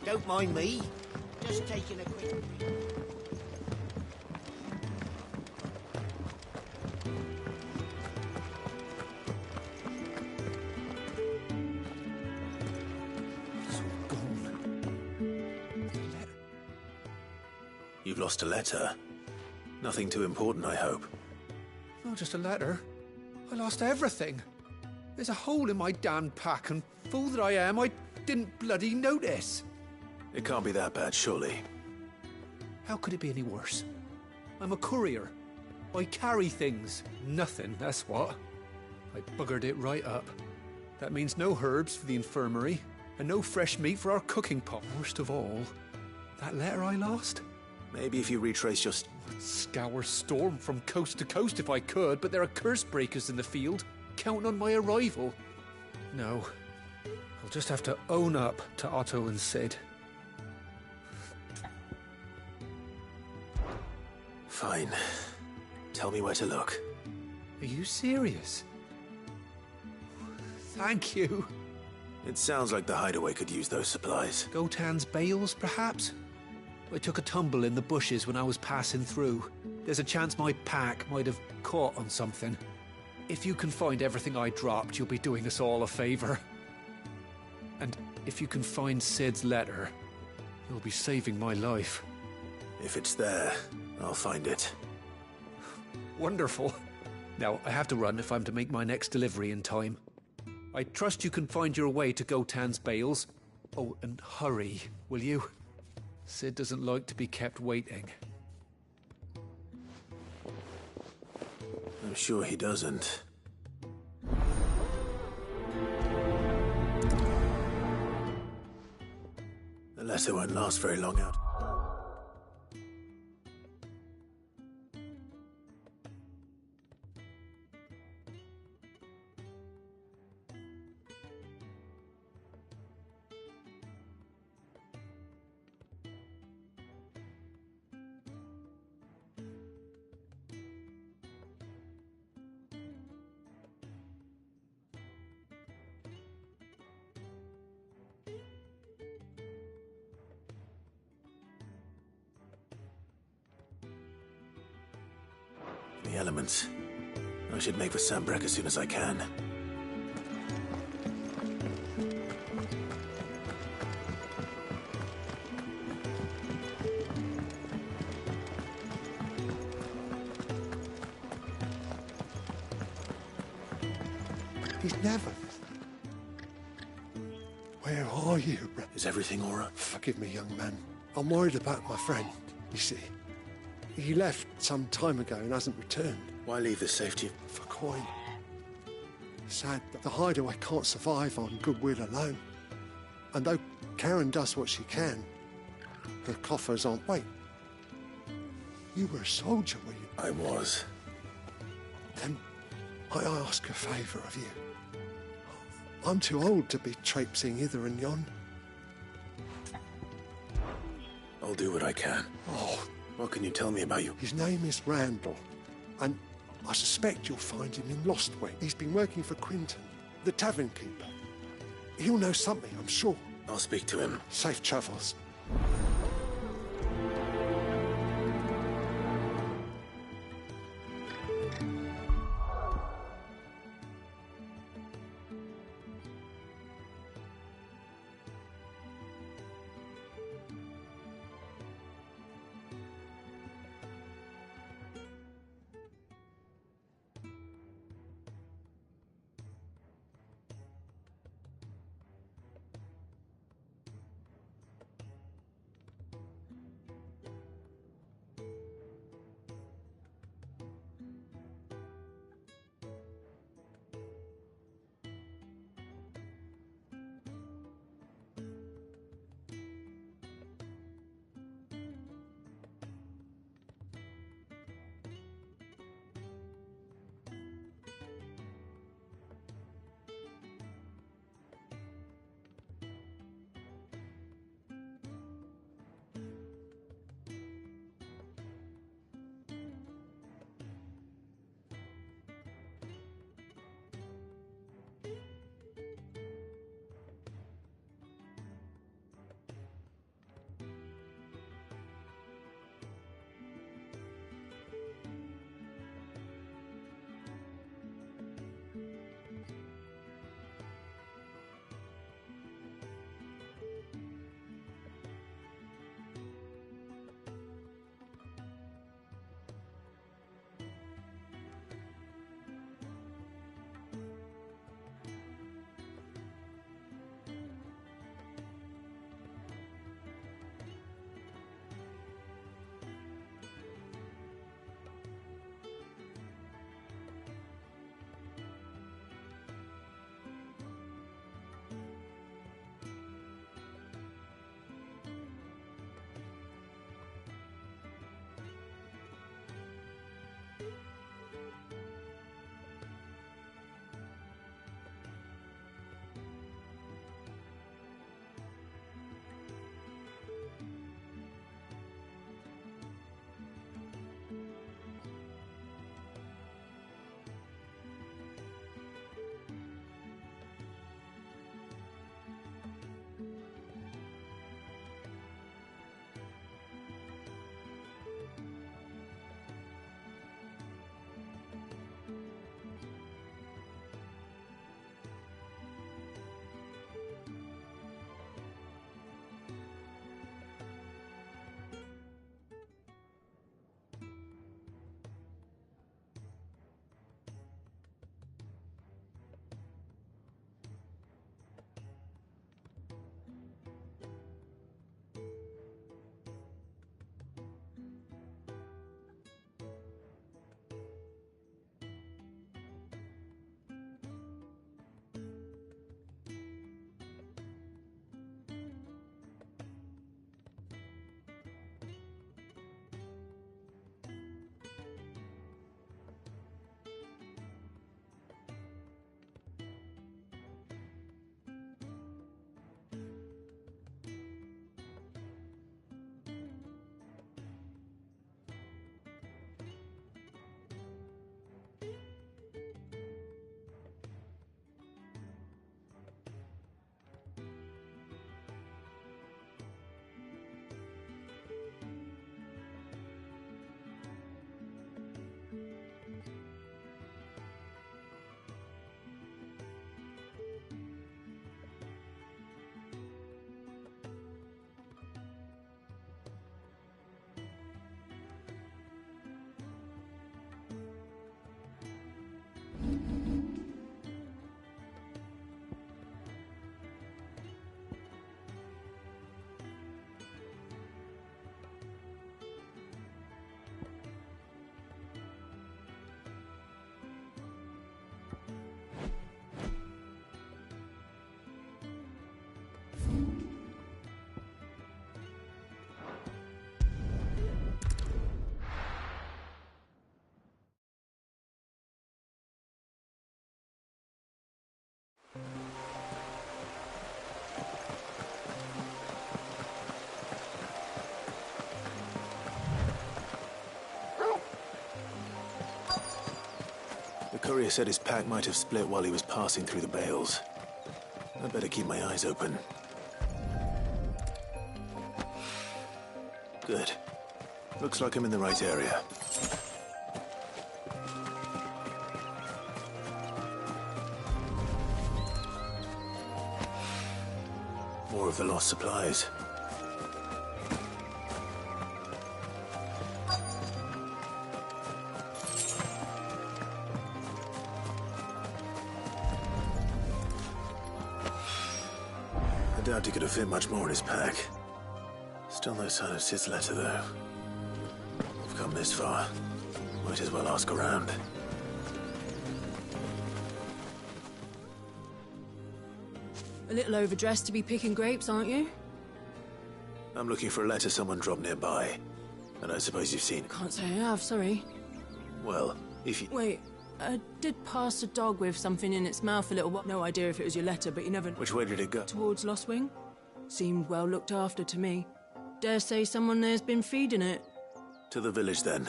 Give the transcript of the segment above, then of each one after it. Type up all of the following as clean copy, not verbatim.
Don't mind me. Just taking a quick read. You've lost a letter. Nothing too important, I hope. Oh, just a letter. I lost everything. There's a hole in my damn pack, and fool that I am, I didn't bloody notice. It can't be that bad, surely. How could it be any worse? I'm a courier. I carry things. Nothing, that's what. I buggered it right up. That means no herbs for the infirmary, and no fresh meat for our cooking pot. Worst of all, that letter I lost? Maybe if you retrace your... I'd scour Storm from coast to coast if I could, but there are curse breakers in the field, counting on my arrival. No. I'll just have to own up to Otto and Sid. Fine. Tell me where to look. Are you serious? Thank you. It sounds like the hideaway could use those supplies. Gotan's bales, perhaps? I took a tumble in the bushes when I was passing through. There's a chance my pack might have caught on something. If you can find everything I dropped, you'll be doing us all a favour. And if you can find Sid's letter, you'll be saving my life. If it's there, I'll find it. Wonderful. Now, I have to run if I'm to make my next delivery in time. I trust you can find your way to Gotan's bales. Oh, and hurry, will you? Sid doesn't like to be kept waiting. I'm sure he doesn't. The letter won't last very long out. The elements. I should make for Sambrek as soon as I can. He's never. Where are you? Is everything all right? Forgive me, young man. I'm worried about my friend, you see. He left some time ago and hasn't returned. Why leave the safety? For coin. Sad that the hideaway can't survive on goodwill alone. And though Karen does what she can, her coffers aren't. Wait. You were a soldier, were you? I was. Then I ask a favour of you. I'm too old to be traipsing hither and yon. I'll do what I can. Oh, What can you tell me about you? his name is Randall, and I suspect you'll find him in Lostwing. He's been working for Quinton, the tavern keeper. He'll know something, I'm sure. I'll speak to him. Safe travels. Courier said his pack might have split while he was passing through the bales. I'd better keep my eyes open. Good. Looks like I'm in the right area. More of the lost supplies. I doubt he could have fit much more in his pack. Still no sign of Sid's letter, though. I've come this far. Might as well ask around. A little overdressed to be picking grapes, aren't you? I'm looking for a letter someone dropped nearby. And I suppose you've seen it. Can't say I have, sorry. Well, if you... Wait, I did pass a dog with something in its mouth a little while. No idea if it was your letter, but you never... Which way did it go? Towards Lost Wing. Seemed well looked after to me. Dare say someone there's been feeding it. To the village, then.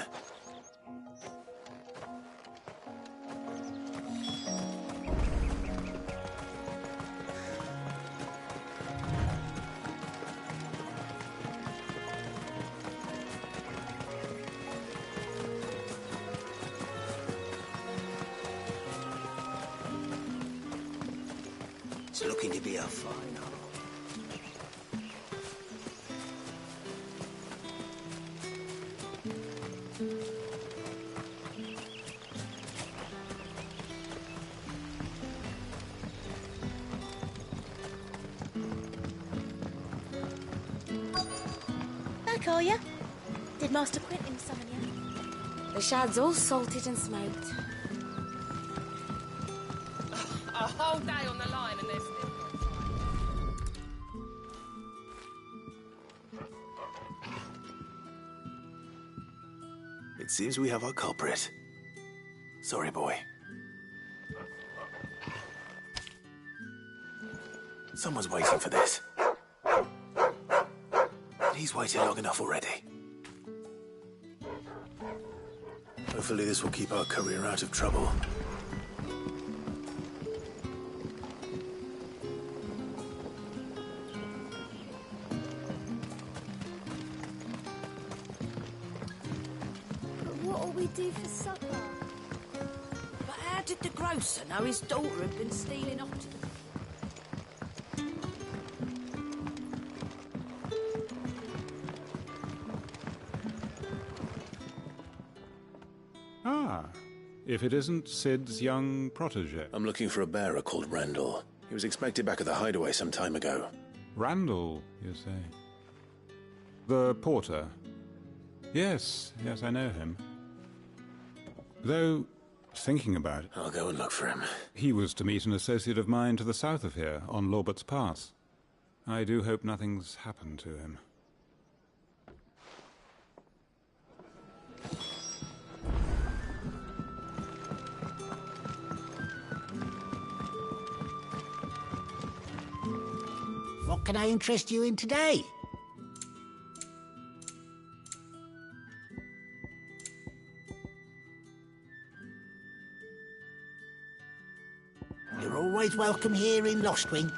It's looking to be a fine hole. Back, are ya? Did Master Quentin summon you? The shad's all salted and smoked. A whole day on the line and they're still... It seems we have our culprit. Sorry, boy. Someone's waiting for this. He's waited long enough already. Hopefully this will keep our courier out of trouble. But what'll we do for supper? But how did the grocer know his daughter had been stealing off to the... Ah, if it isn't Sid's young protege. I'm looking for a bearer called Randall. He was expected back at the hideaway some time ago. Randall, you say? The porter? Yes, I know him. Though, thinking about it... I'll go and look for him. He was to meet an associate of mine to the south of here, on Lorbert's Pass. I do hope nothing's happened to him. What can I interest you in today? You're always welcome here in Lost Wing.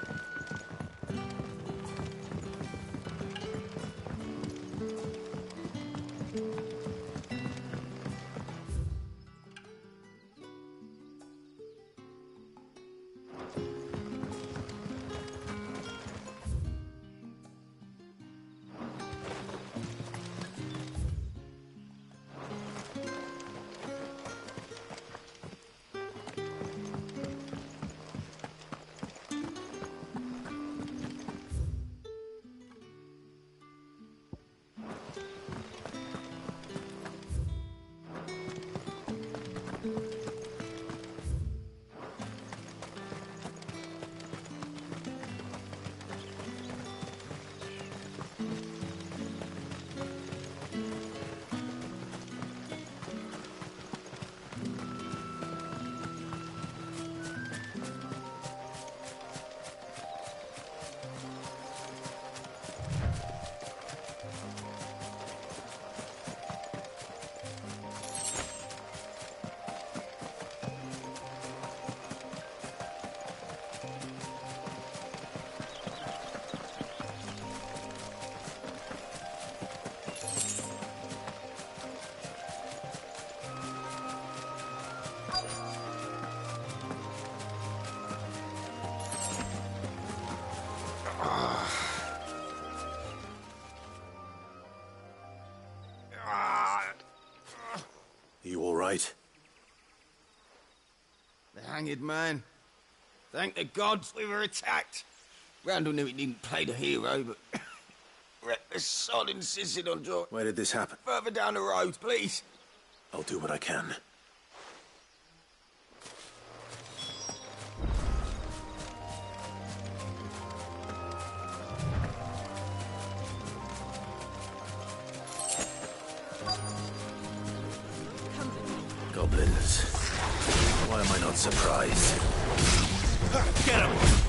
right? The hanged man. Thank the gods we were attacked. Randall knew he didn't play the hero, but the sod insisted on drawing. Where did this happen? Further down the road, please. I'll do what I can. Goblins. Why am I not surprised? Get him!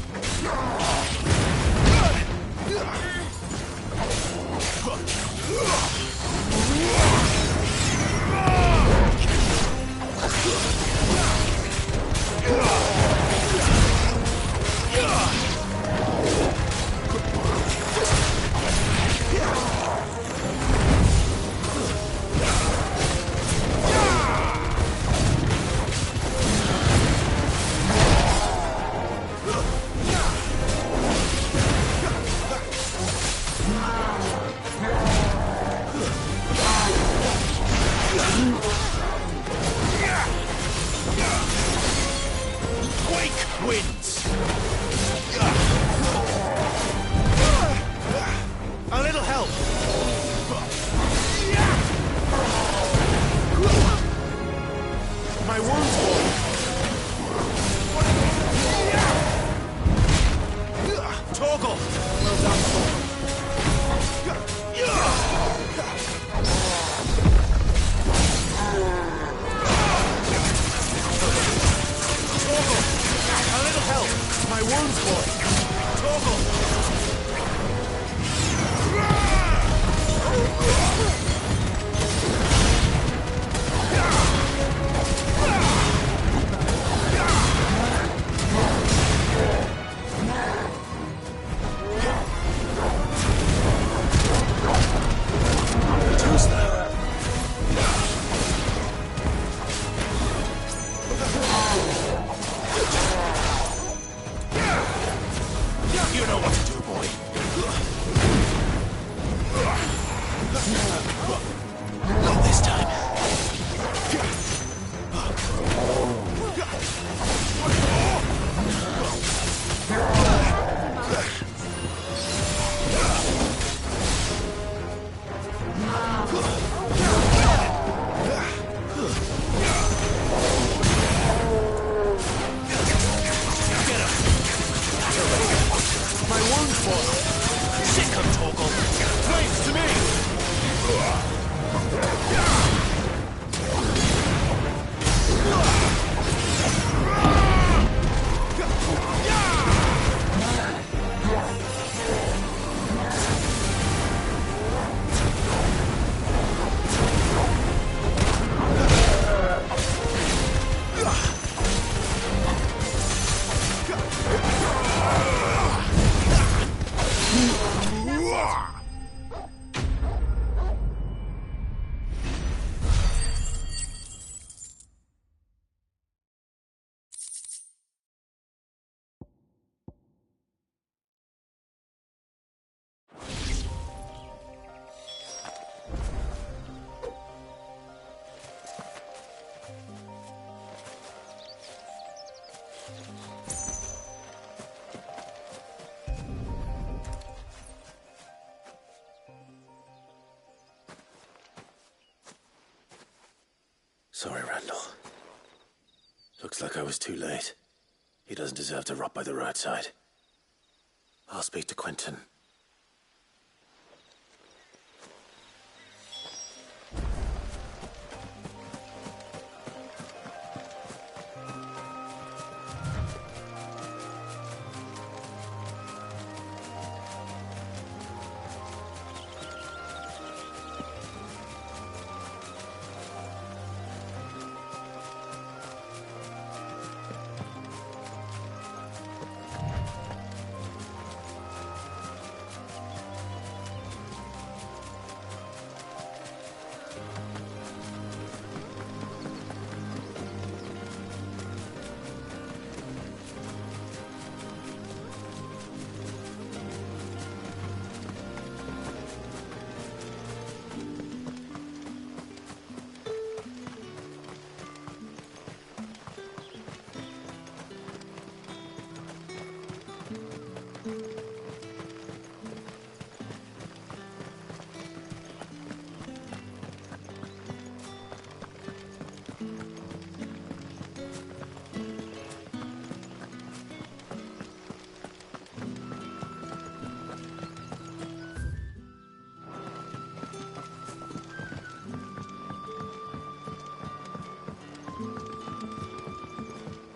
Sorry, Randall. Looks like I was too late. He doesn't deserve to rot by the roadside. I'll speak to Quentin.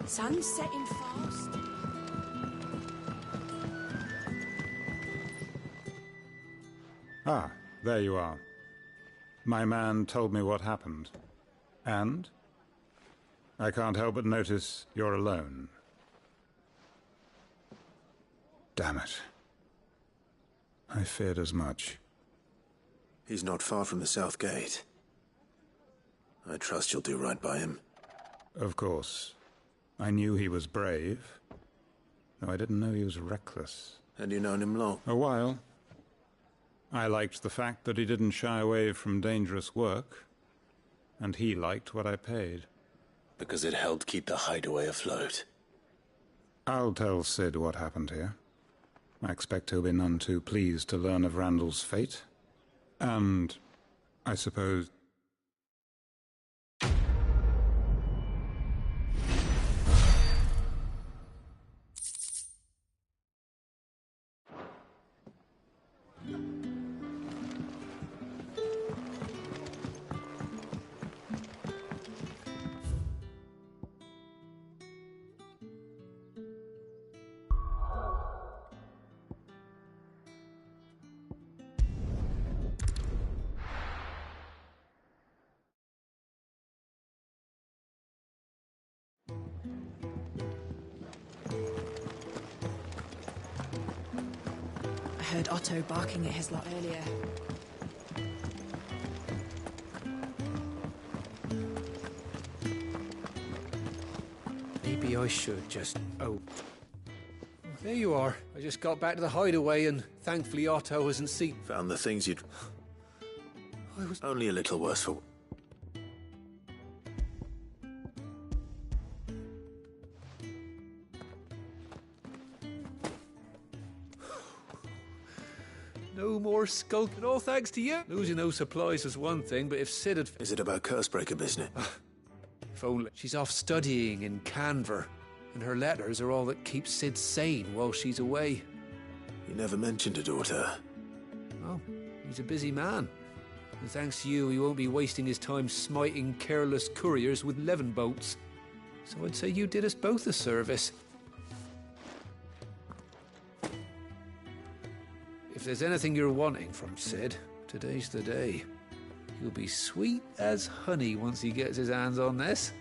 Sun's setting fast. Ah, there you are. My man told me what happened. And? I can't help but notice you're alone. Damn it. I feared as much. He's not far from the south gate. I trust you'll do right by him. Of course. I knew he was brave, though I didn't know he was reckless. And you known him long? A while. I liked the fact that he didn't shy away from dangerous work, and he liked what I paid. Because it helped keep the hideaway afloat. I'll tell Sid what happened here. I expect he'll be none too pleased to learn of Randall's fate. And, I suppose... I heard Otto barking at his lot earlier. Maybe I should just... Oh. There you are. I just got back to the hideaway and thankfully Otto hasn't seen... Found the things you'd... I was... Only a little worse for... No more skulking, all thanks to you. Losing those supplies was one thing, but if Sid had... Is it about Cursebreaker business? If only. She's off studying in Canver, and her letters are all that keeps Sid sane while she's away. You never mentioned a daughter. Oh, he's a busy man. And thanks to you, he won't be wasting his time smiting careless couriers with levin boats. So I'd say you did us both a service. If there's anything you're wanting from Sid, today's the day. He'll be sweet as honey once he gets his hands on this.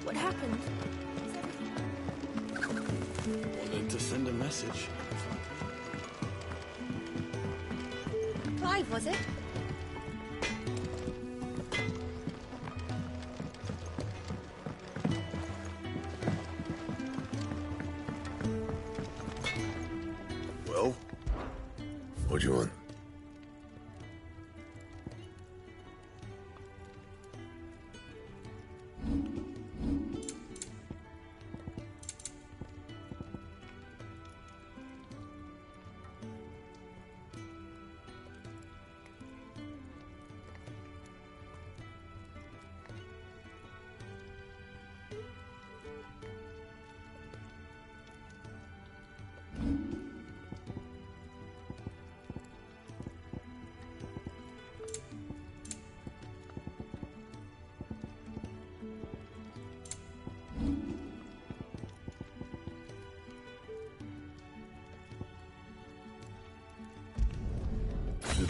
What happened? Wanted to send a message. Clive, was it?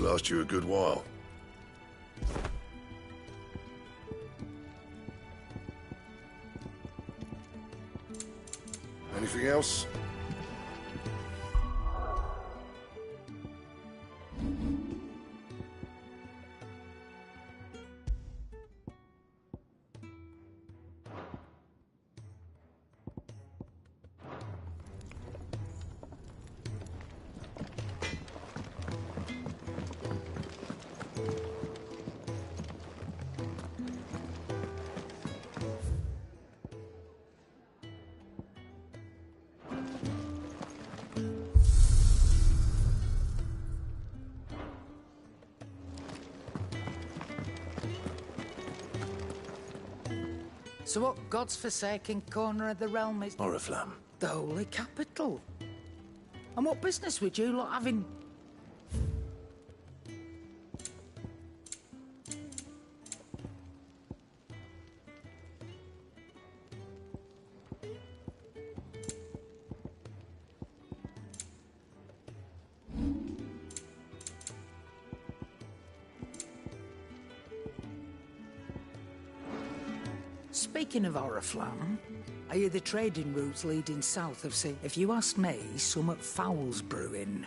last you a good while. Anything else? So what God's forsaken corner of the realm is? Oriflamme. The holy capital. And what business would you lot having? Speaking of Oriflamme, I hear the trading routes leading south have seen. If you ask me, somewhat foul's brewing.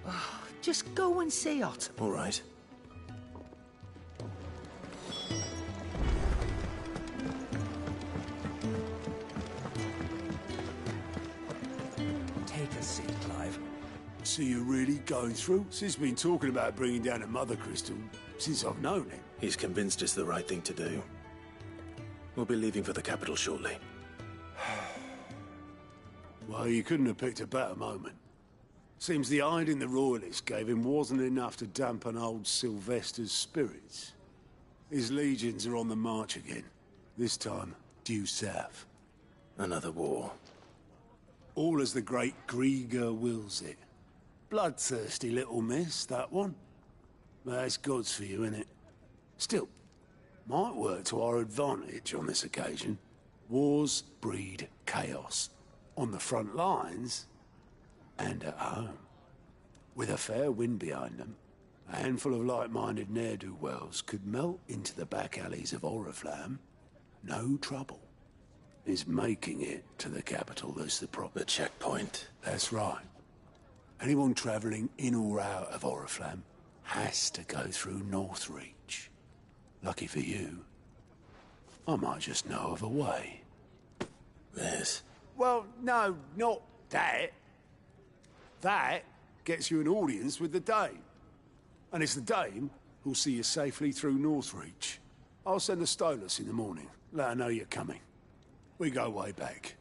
Oh, just go and see Otto. All right. Take a seat, Clive. So you're really going through? Sis been talking about bringing down a mother crystal since I've known him. He's convinced it's the right thing to do. We'll be leaving for the capital shortly. Well, you couldn't have picked a better moment. Seems the hiding the Royalists gave him wasn't enough to dampen old Sylvester's spirits. His legions are on the march again. This time, due south. Another war. All as the great Grieger wills it. Bloodthirsty little miss, that one. That's God's for you, innit? Still, might work to our advantage on this occasion. Wars breed chaos. On the front lines, and at home. With a fair wind behind them, a handful of like-minded ne'er-do-wells could melt into the back alleys of Oriflamme. No trouble. Is making it to the capital that's the proper checkpoint. That's right. Anyone travelling in or out of Oriflamme has to go through Northreach. Lucky for you, I might just know of a way. Yes. Well, no, not that. That gets you an audience with the Dame. And it's the Dame who'll see you safely through Northreach. I'll send the Stolas in the morning. Let her know you're coming. We go way back.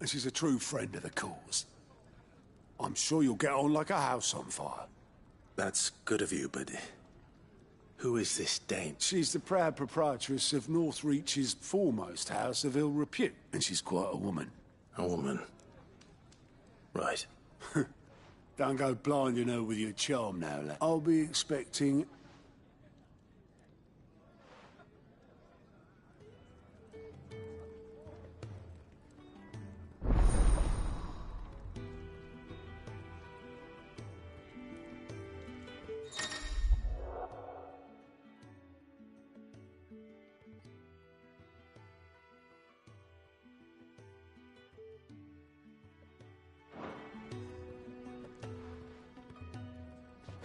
And she's a true friend of the cause. I'm sure you'll get on like a house on fire. That's good of you, but who is this Dame? She's the proud proprietress of Northreach's foremost house of ill repute, and she's quite a woman. A woman? Right. Don't go blinding her with your charm now, lad. I'll be expecting...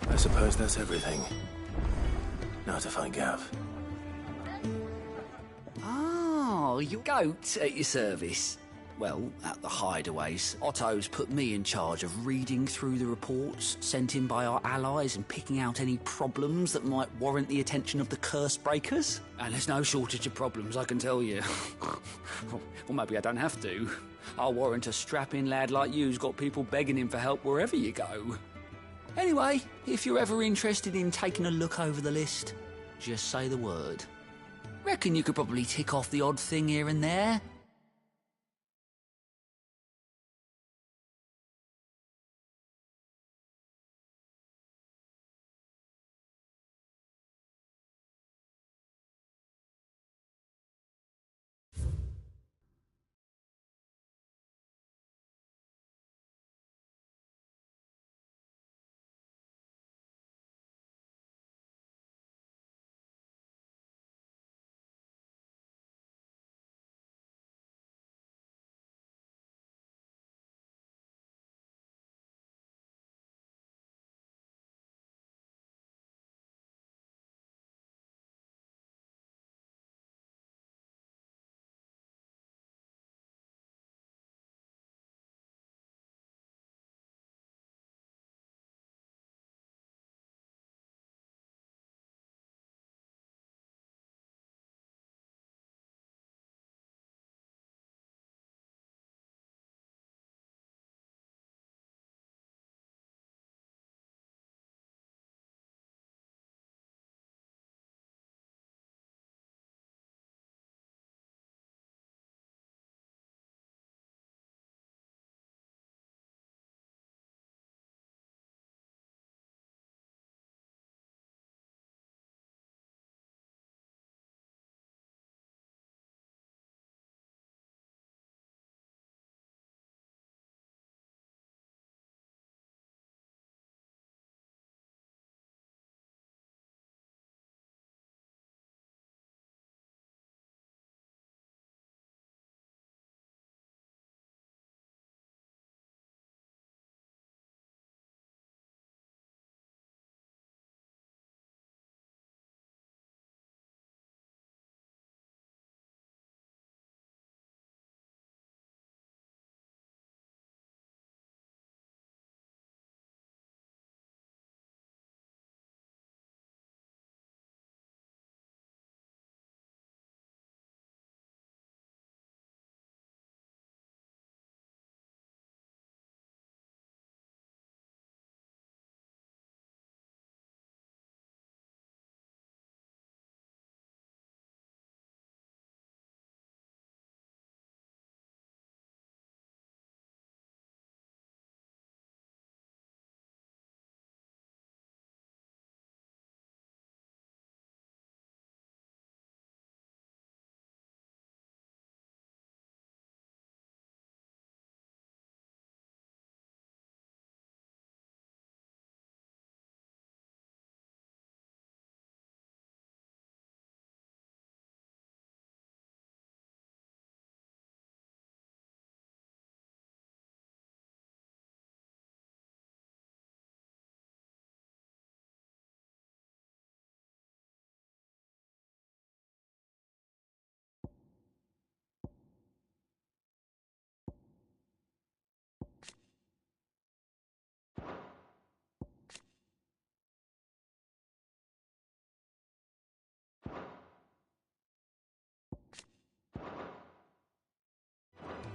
I suppose that's everything. Now to find Gav. Oh, you goat at your service. Well, at the hideaways, Otto's put me in charge of reading through the reports sent in by our allies and picking out any problems that might warrant the attention of the curse breakers. And there's no shortage of problems, I can tell you. Or maybe I don't have to. I'll warrant a strapping lad like you's got people begging him for help wherever you go. Anyway, if you're ever interested in taking a look over the list, just say the word. Reckon you could probably tick off the odd thing here and there.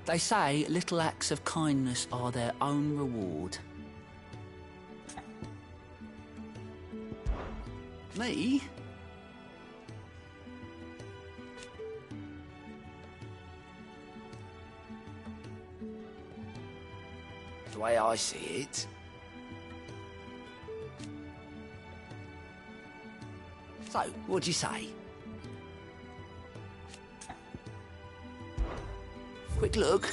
They say little acts of kindness are their own reward. Me? The way I see it. So, what'd you say? Quick look.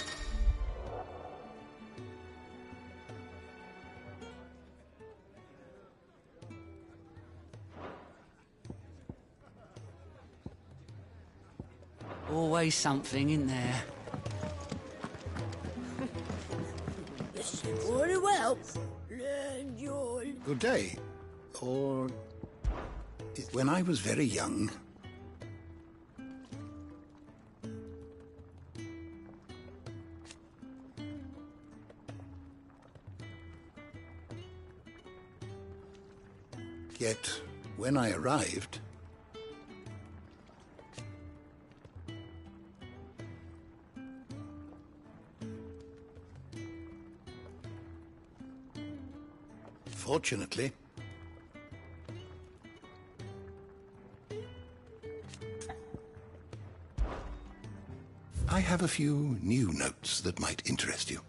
Always something in there. Very well. Learn your... Good day. Or... when I was very young... Yet, when I arrived... Fortunately, I have a few new notes that might interest you.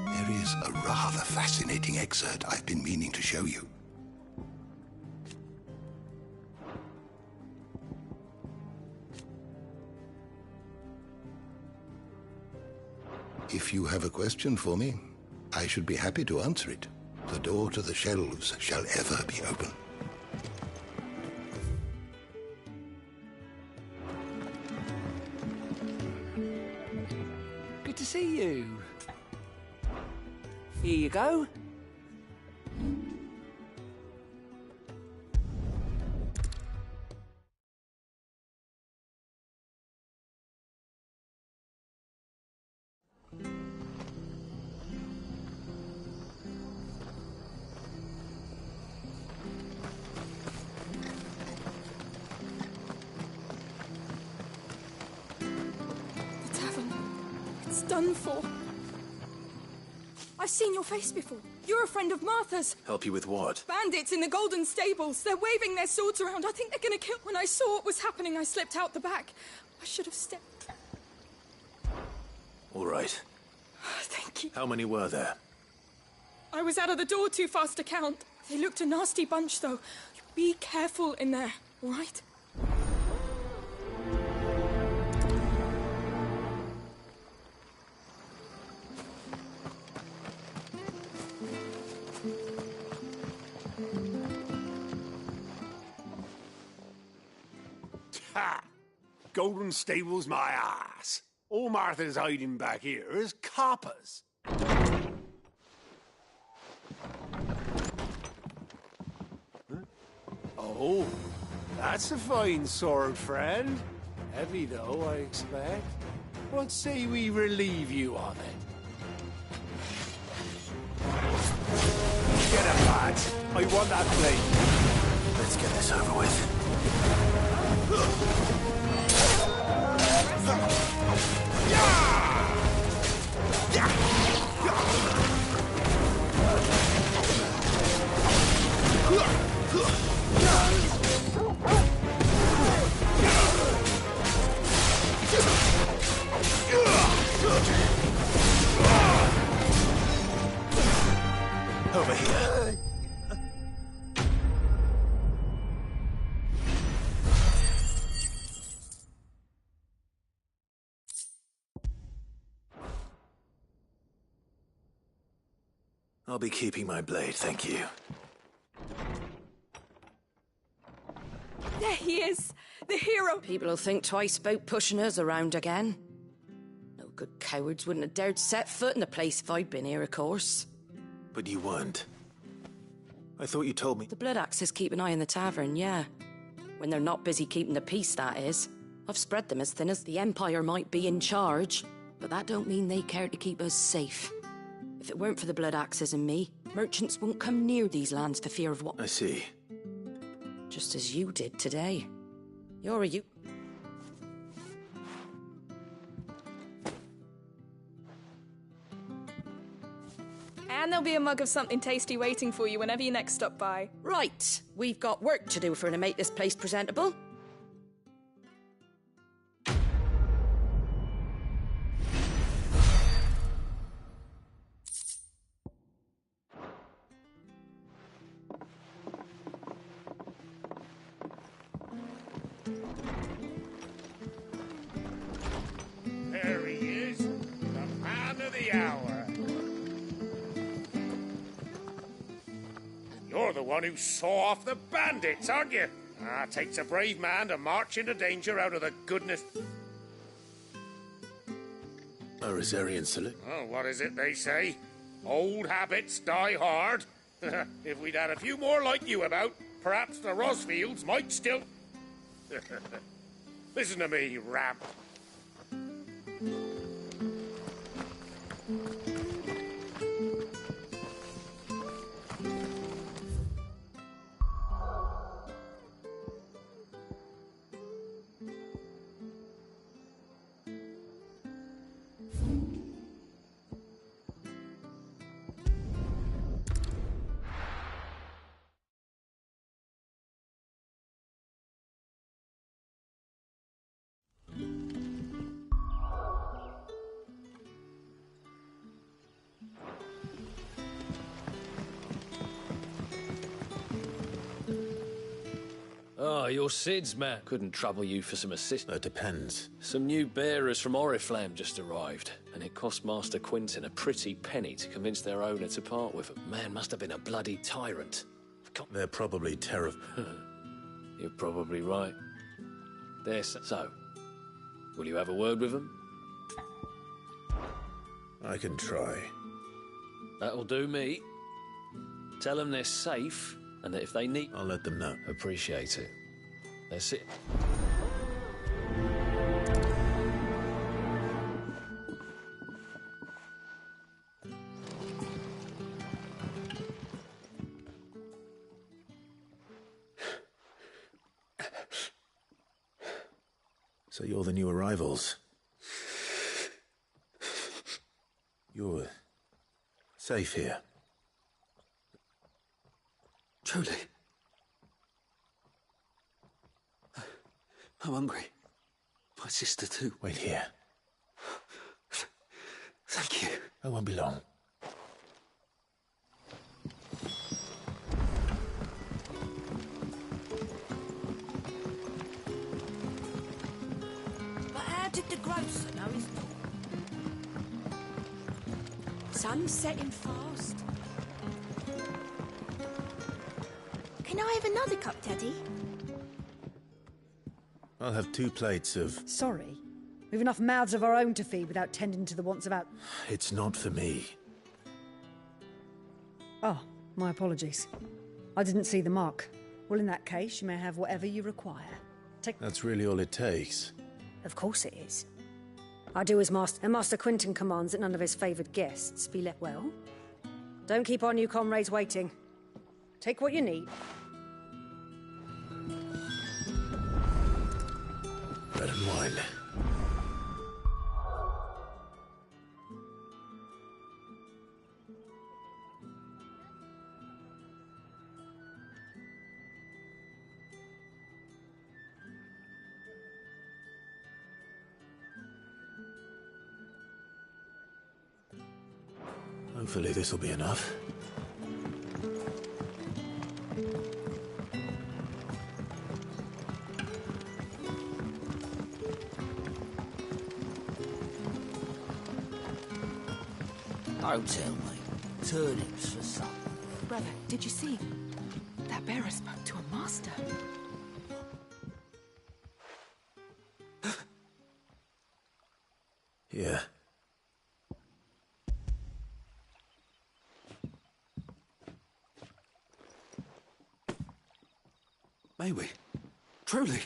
There is a rather fascinating excerpt I've been meaning to show you. If you have a question for me, I should be happy to answer it. The door to the shelves shall ever be open. Good to see you. Here you go. Done for. I've seen your face before. You're a friend of Martha's. Help you with what? Bandits in the Golden Stables. They're waving their swords around. I think they're gonna kill... When I saw what was happening, I slipped out the back. I should have stepped. All right. Thank you. How many were there? I was out of the door too fast to count. They looked a nasty bunch, though. Be careful in there, all right? Ha! Golden Stables my ass. All Martha's hiding back here is coppers. Huh? Oh, that's a fine sword, friend. Heavy, though, I expect. What say we relieve you of it? Get him, lads. I want that blade. Let's get this over with. Over here. I'll be keeping my blade, thank you. There he is! The hero! People will think twice about pushing us around again. No good cowards wouldn't have dared set foot in the place if I'd been here, of course. But you weren't. I thought you told me... The Blood Axes keep an eye on the tavern, yeah. When they're not busy keeping the peace, that is. I've spread them as thin as the Empire might be in charge, but that don't mean they care to keep us safe. If it weren't for the Blood Axes and me, merchants won't come near these lands for fear of what... I see. Just as you did today. You're a you... And there'll be a mug of something tasty waiting for you whenever you next stop by. Right. We've got work to do to make this place presentable. There he is, the man of the hour. You're the one who saw off the bandits, aren't you? Ah, takes a brave man to march into danger out of the goodness... A Rosarian salute. Oh, what is it they say? Old habits die hard. If we'd had a few more like you about, perhaps the Rosfields might still... Listen to me, Ramp. Oh, you're Sid's man. Couldn't trouble you for some assistance. It depends. Some new bearers from Oriflamme just arrived, and it cost Master Quinton a pretty penny to convince their owner to part with them. Man must have been a bloody tyrant. They're probably terrible. You're probably right. So, will you have a word with them? I can try. That'll do me. Tell them they're safe, and that if they need... I'll let them know. Appreciate it. That's it. So you're the new arrivals. You're safe here. Truly. I'm hungry. My sister too. Wait here. Thank you. I won't be long. But how did the grocer know his daughter? Sun's setting fast. Can I have another cup, Daddy? I'll have 2 plates of... Sorry. We've enough mouths of our own to feed without tending to the wants of our... It's not for me. Oh, my apologies. I didn't see the mark. Well, in that case, you may have whatever you require. That's really all it takes. Of course it is. I do as Master Quinton commands that none of his favoured guests be left well. Don't keep our new comrades waiting. Take what you need. Bread and wine. Hopefully this'll be enough. Don't tell me. Turnips for supper. Brother, did you see? That bearer spoke to a master. Yeah. May we? Truly?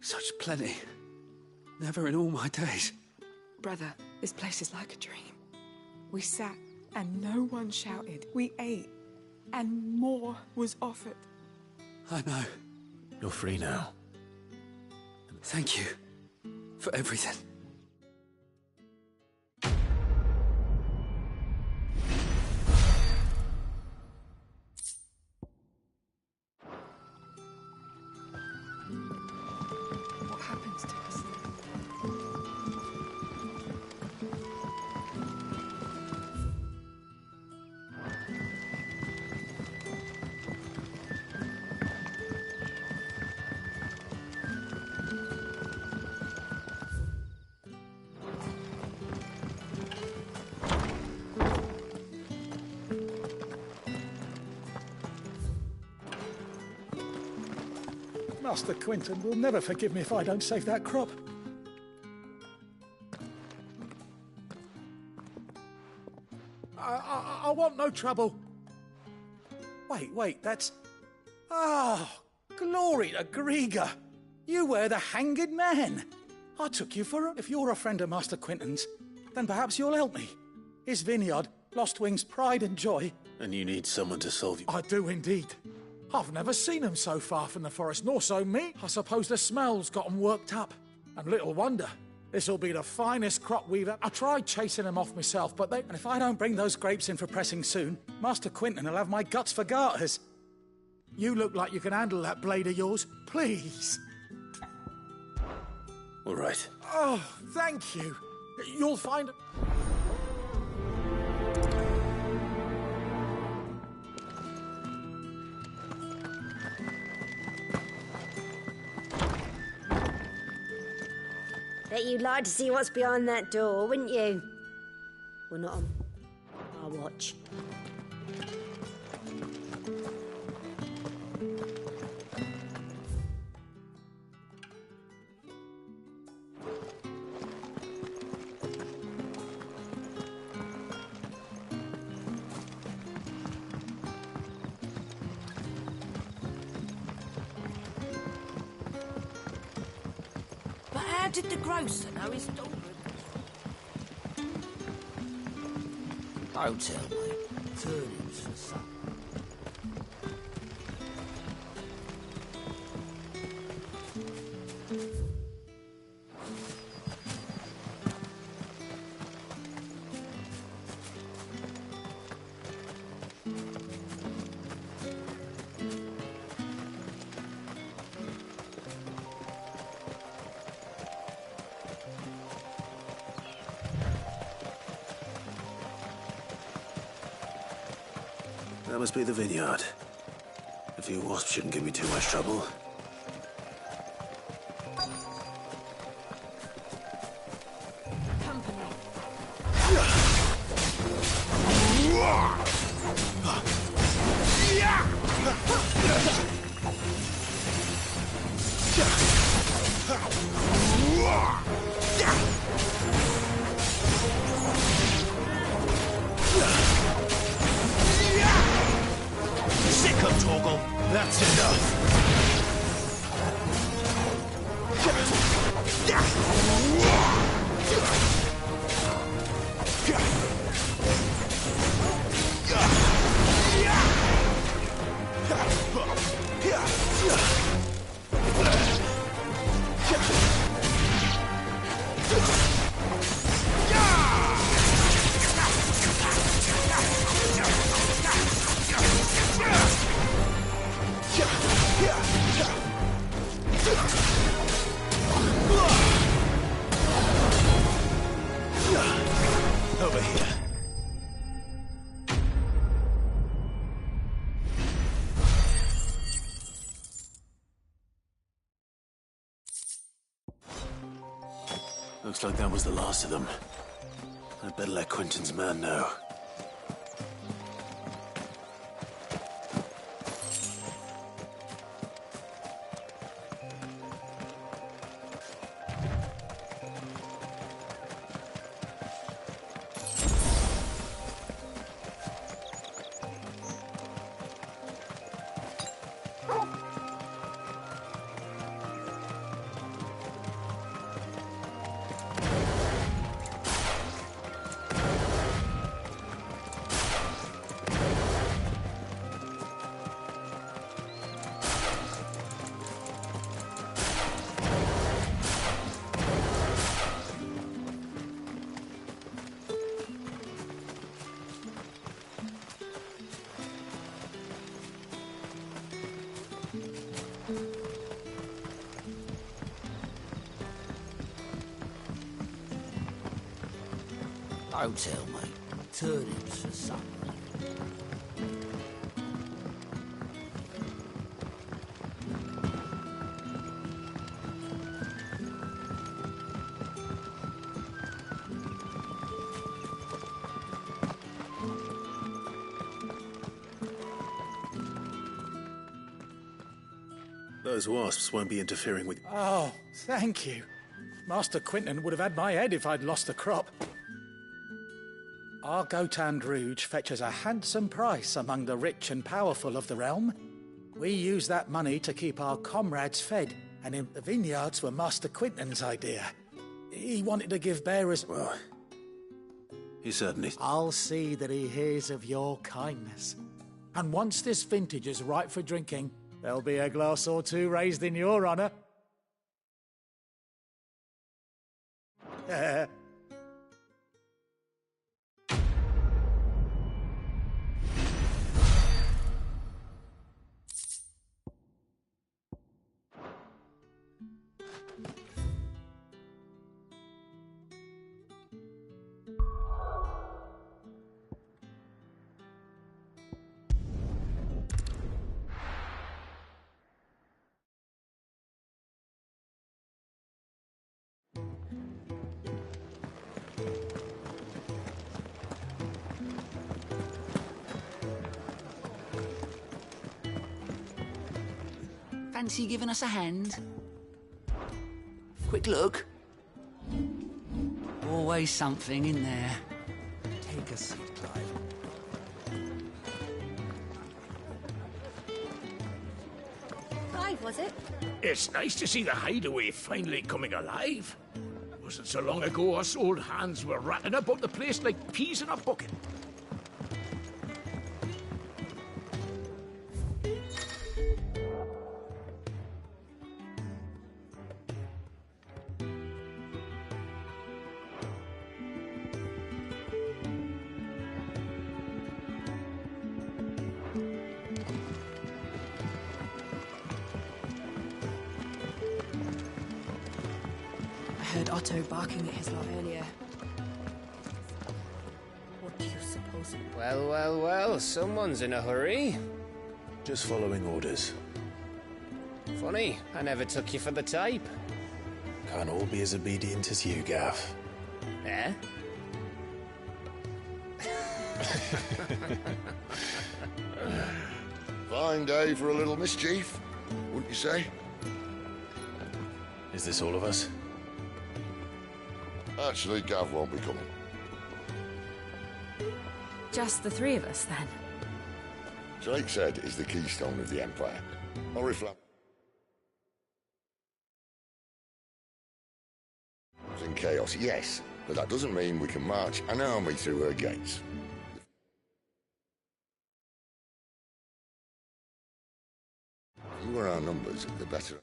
Such plenty. Never in all my days. Brother, this place is like a dream. We sat and no one shouted. We ate and more was offered. I know. You're free now. Thank you for everything. What happens to us? Master Quinton will never forgive me if I don't save that crop. I want no trouble. Wait, that's... Oh, glory to Grieger. You were the hanged man. I took you for If you're a friend of Master Quinton's, then perhaps you'll help me. His vineyard, Lost Wing's pride and joy. And you need someone to solve you. I do indeed. I've never seen 'em so far from the forest, nor so me. I suppose the smell's got 'em worked up. And little wonder. This'll be the finest crop we've ever... I tried chasing 'em off myself, but they... And if I don't bring those grapes in for pressing soon, Master Quinton will have my guts for garters. You look like you can handle that blade of yours. Please. All right. Oh, thank you. You'll find... Bet you'd like to see what's behind that door, wouldn't you? Well, not on our watch. But how did the grocer know his daughter? Don't tell me. Turnings for supper. That must be the vineyard. A few wasps shouldn't give me too much trouble. Sick of Torgal. That's enough. Over here. Looks like that was the last of them. I'd better let Quinton's man know. So tell me, turnips for supper. Those wasps won't be interfering with... Oh, thank you. Master Quinton would have had my head if I'd lost the crop. Our Gotand Rouge fetches a handsome price among the rich and powerful of the realm. We use that money to keep our comrades fed, and the vineyards were Master Quinton's idea. He wanted to give bearers... Well, he certainly... I'll see that he hears of your kindness. And once this vintage is ripe for drinking, there'll be a glass or two raised in your honour. Fancy giving us a hand? Quick look. Always something in there. Take a seat, Clive. Clive, was it? It's nice to see the hideaway finally coming alive. Wasn't so long ago us old hands were ratting about the place like peas in a bucket. I heard Otto barking at his lot earlier. What do you suppose? Well, well, well, someone's in a hurry. Just following orders. Funny, I never took you for the type. Can't all be as obedient as you, Gaff. Eh? Fine day for a little mischief, wouldn't you say? Is this all of us? Actually, Gav won't be coming. Just the three of us, then? Drake said is the keystone of the Empire. Oriflamme in chaos, yes, but that doesn't mean we can march an army through her gates. The fewer our numbers, the better.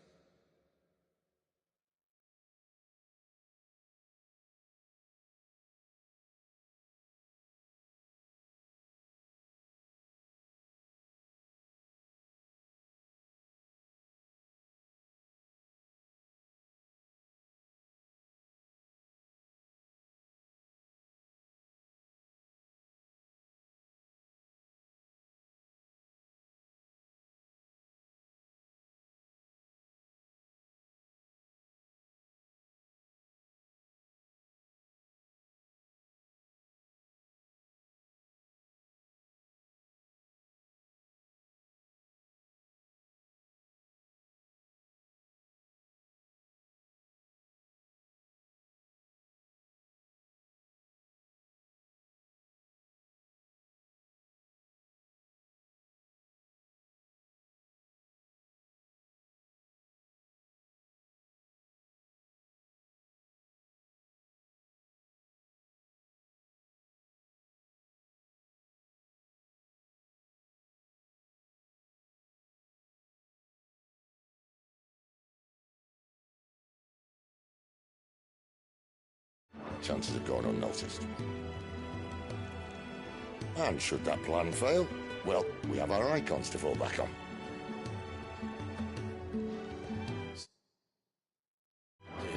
Chances of going unnoticed. And should that plan fail, well, we have our icons to fall back on.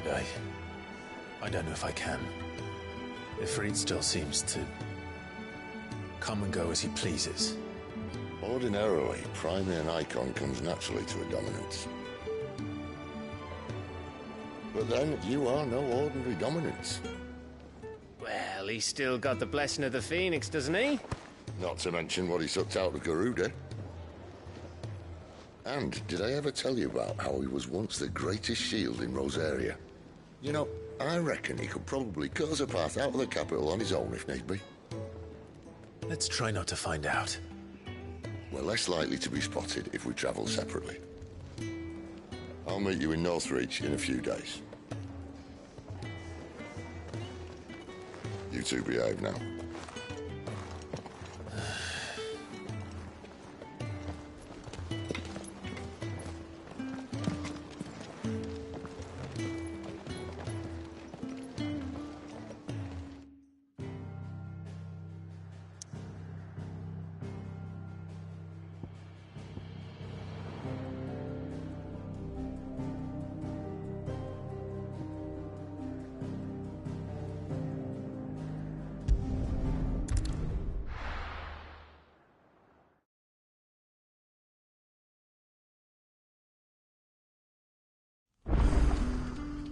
Did I don't know if I can. Ifrit still seems to come and go as he pleases. Ordinarily, priming an icon comes naturally to a dominance. But then, you are no ordinary dominance. Well, he's still got the blessing of the Phoenix, doesn't he? Not to mention what he sucked out of Garuda. And did I ever tell you about how he was once the greatest shield in Rosaria? You know, I reckon he could probably cut us a path out of the capital on his own if need be. Let's try not to find out. We're less likely to be spotted if we travel separately. I'll meet you in Northreach in a few days. You two behave now.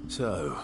So...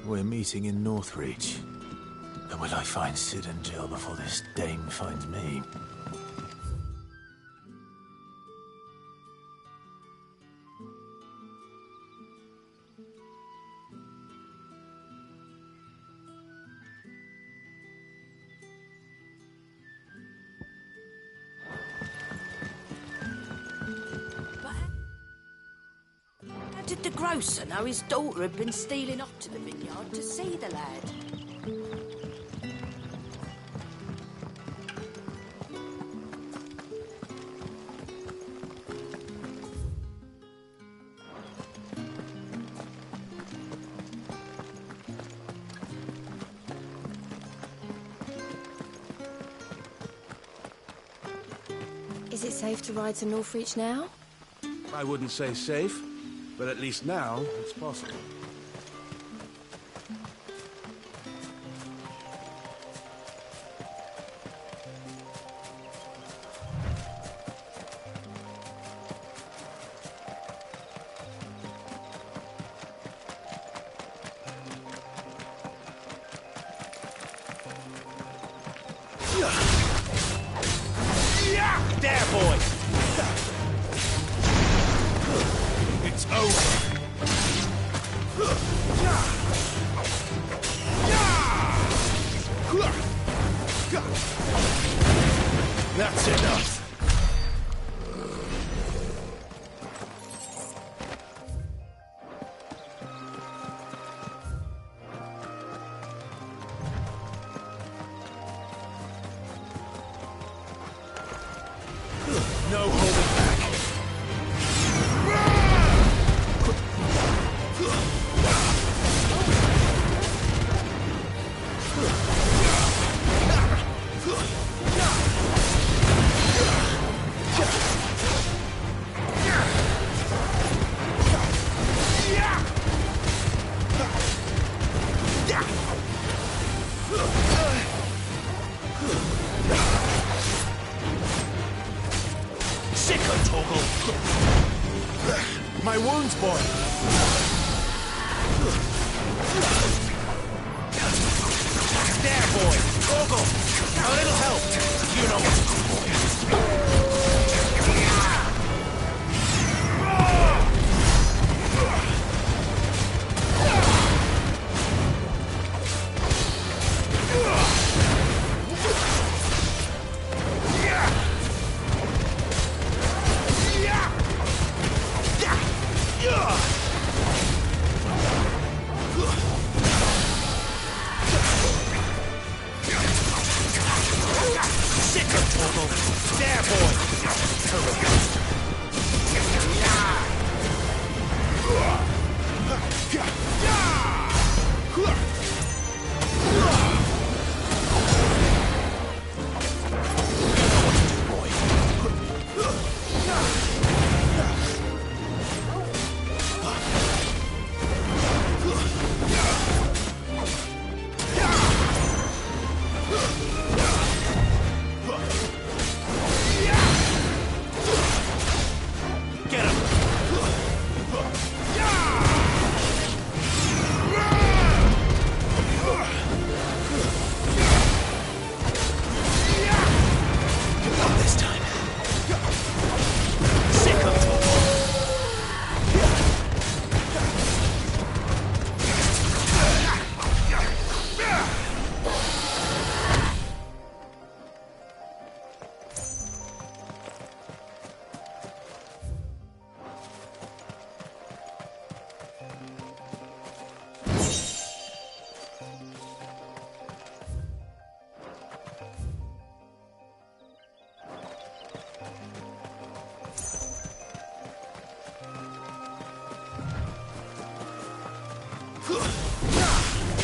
We're meeting in Northreach. And will I find Sid and Jill before this dame finds me? How did the grocer know his daughter had been stealing off to the vineyard to see the lad? Is it safe to ride to Northreach now? I wouldn't say safe, but at least now it's possible. There, boy! It's over. That's enough. Sicko, Torgal! My wounds, boy! There, boy! Torgal! A little help! You know what to do, boy. There, boy!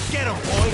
Get him, boy!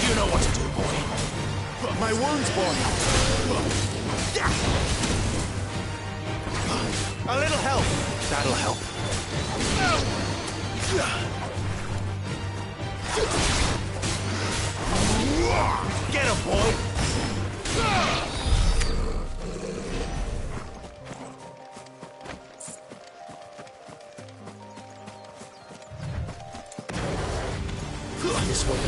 You know what to do, boy. My wounds, boy. A little help. That'll help. Get him, boy. This way,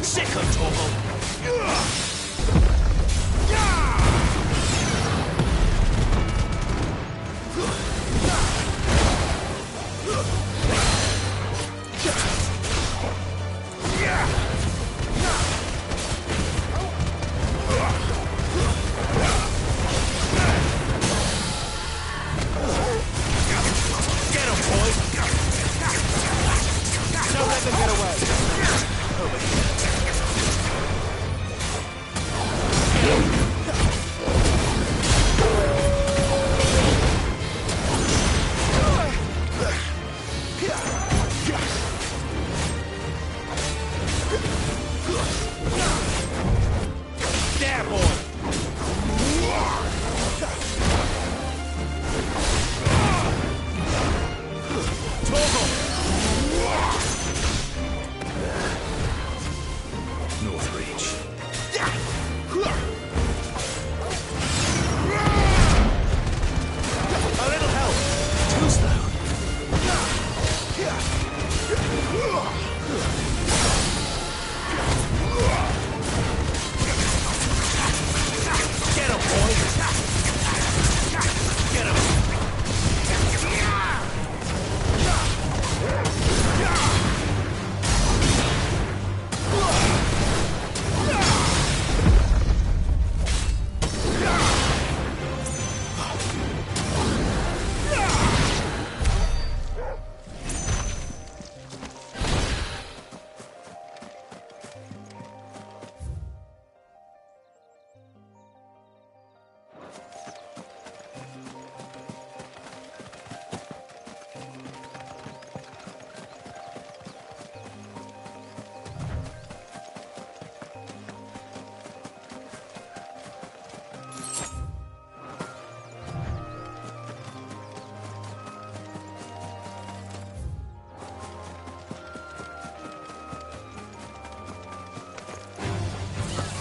Sicko, Torgal!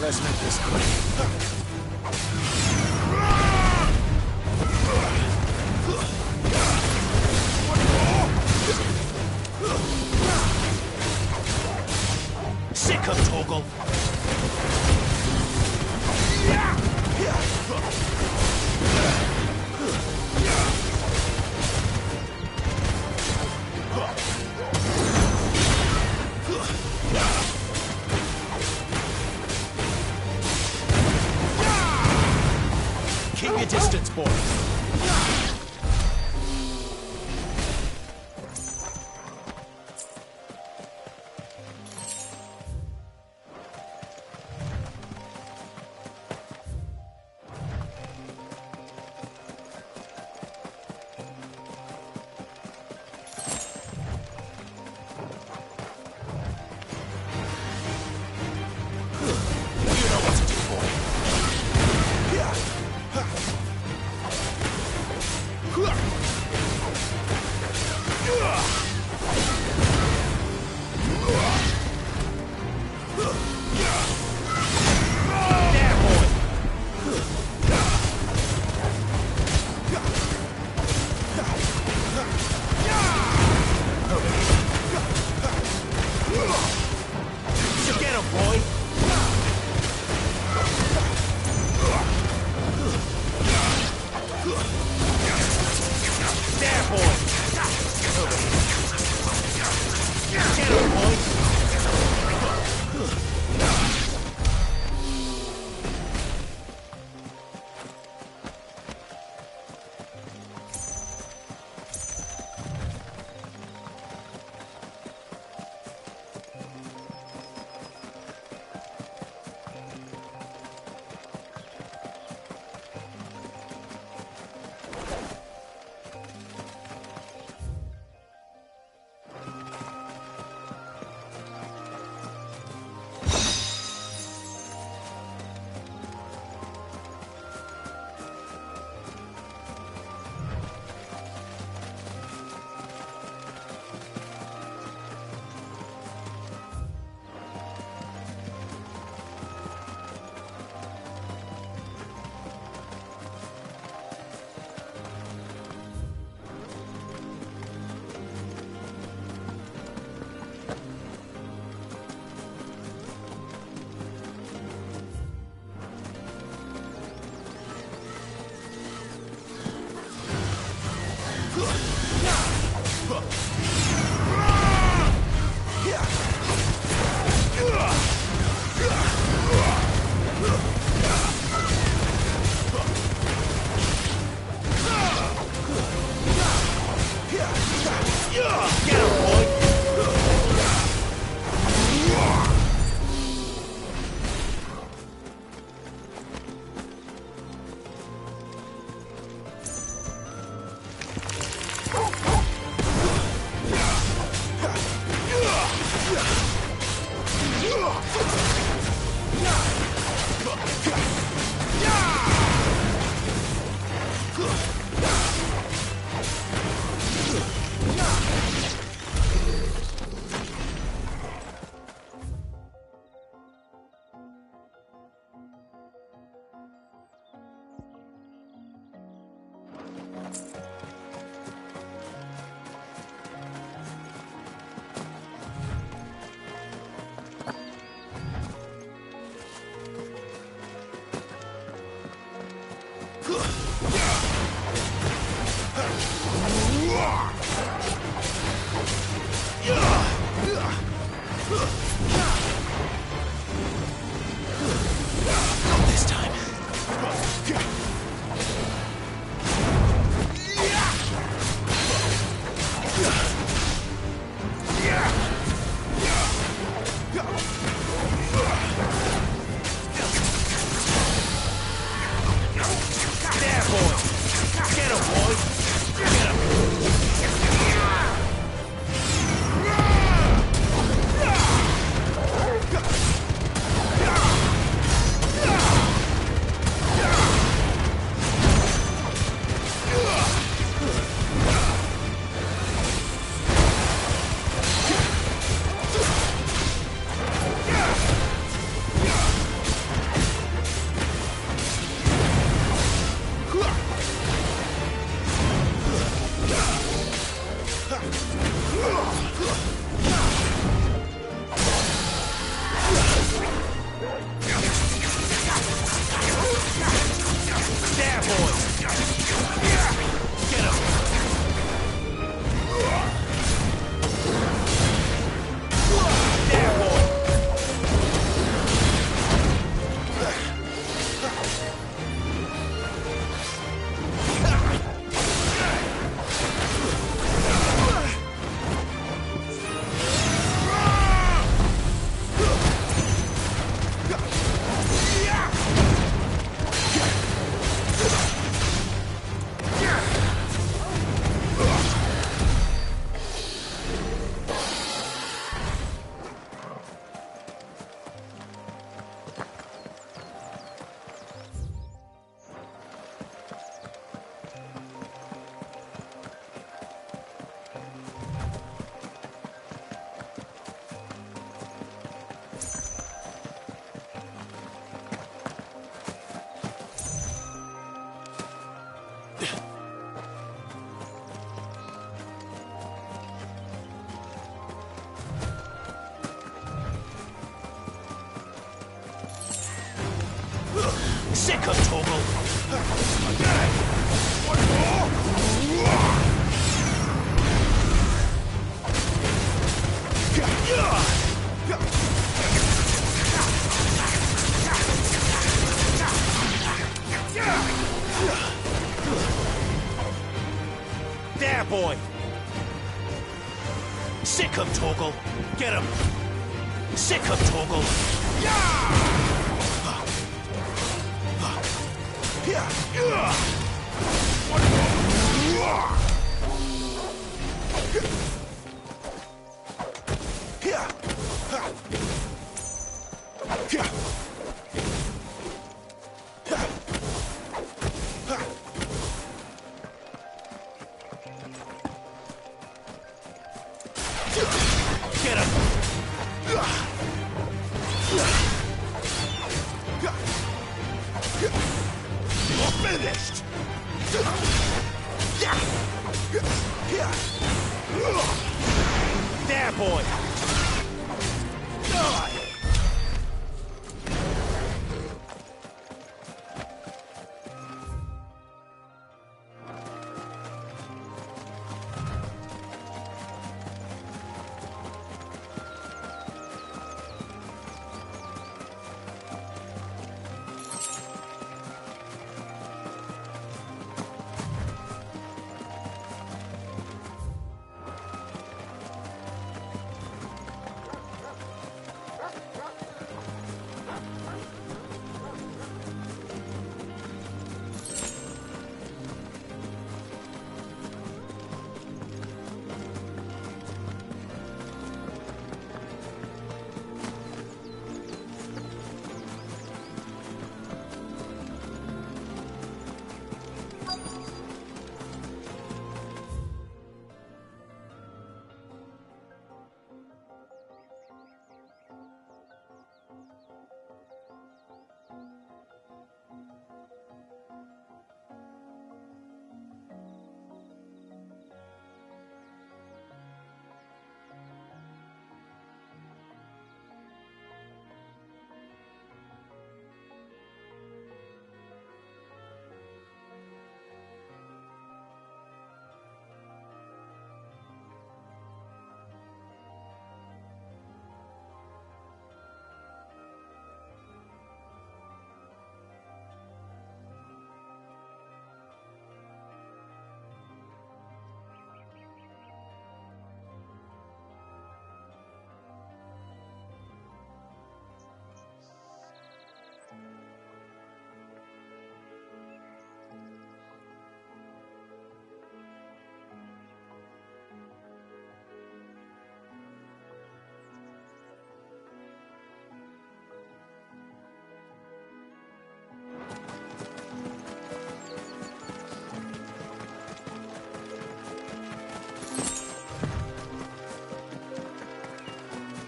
Let's make this quick. Sick of Torgal. Keep your distance, boy. Sick of Torgal! One more! There, boy! Sick of Torgal! Get him! Sick of Torgal! Get him! You're finished! There, boy! Die!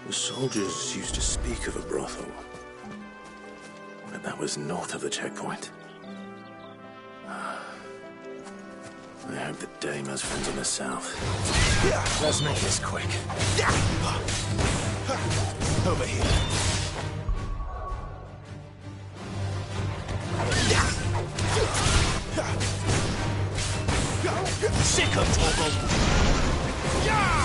The soldiers used to speak of a brothel, but that was north of the checkpoint. I hope that Dame has friends in the south. Let's make this quick. Over here. Sick of Torgal! Yeah!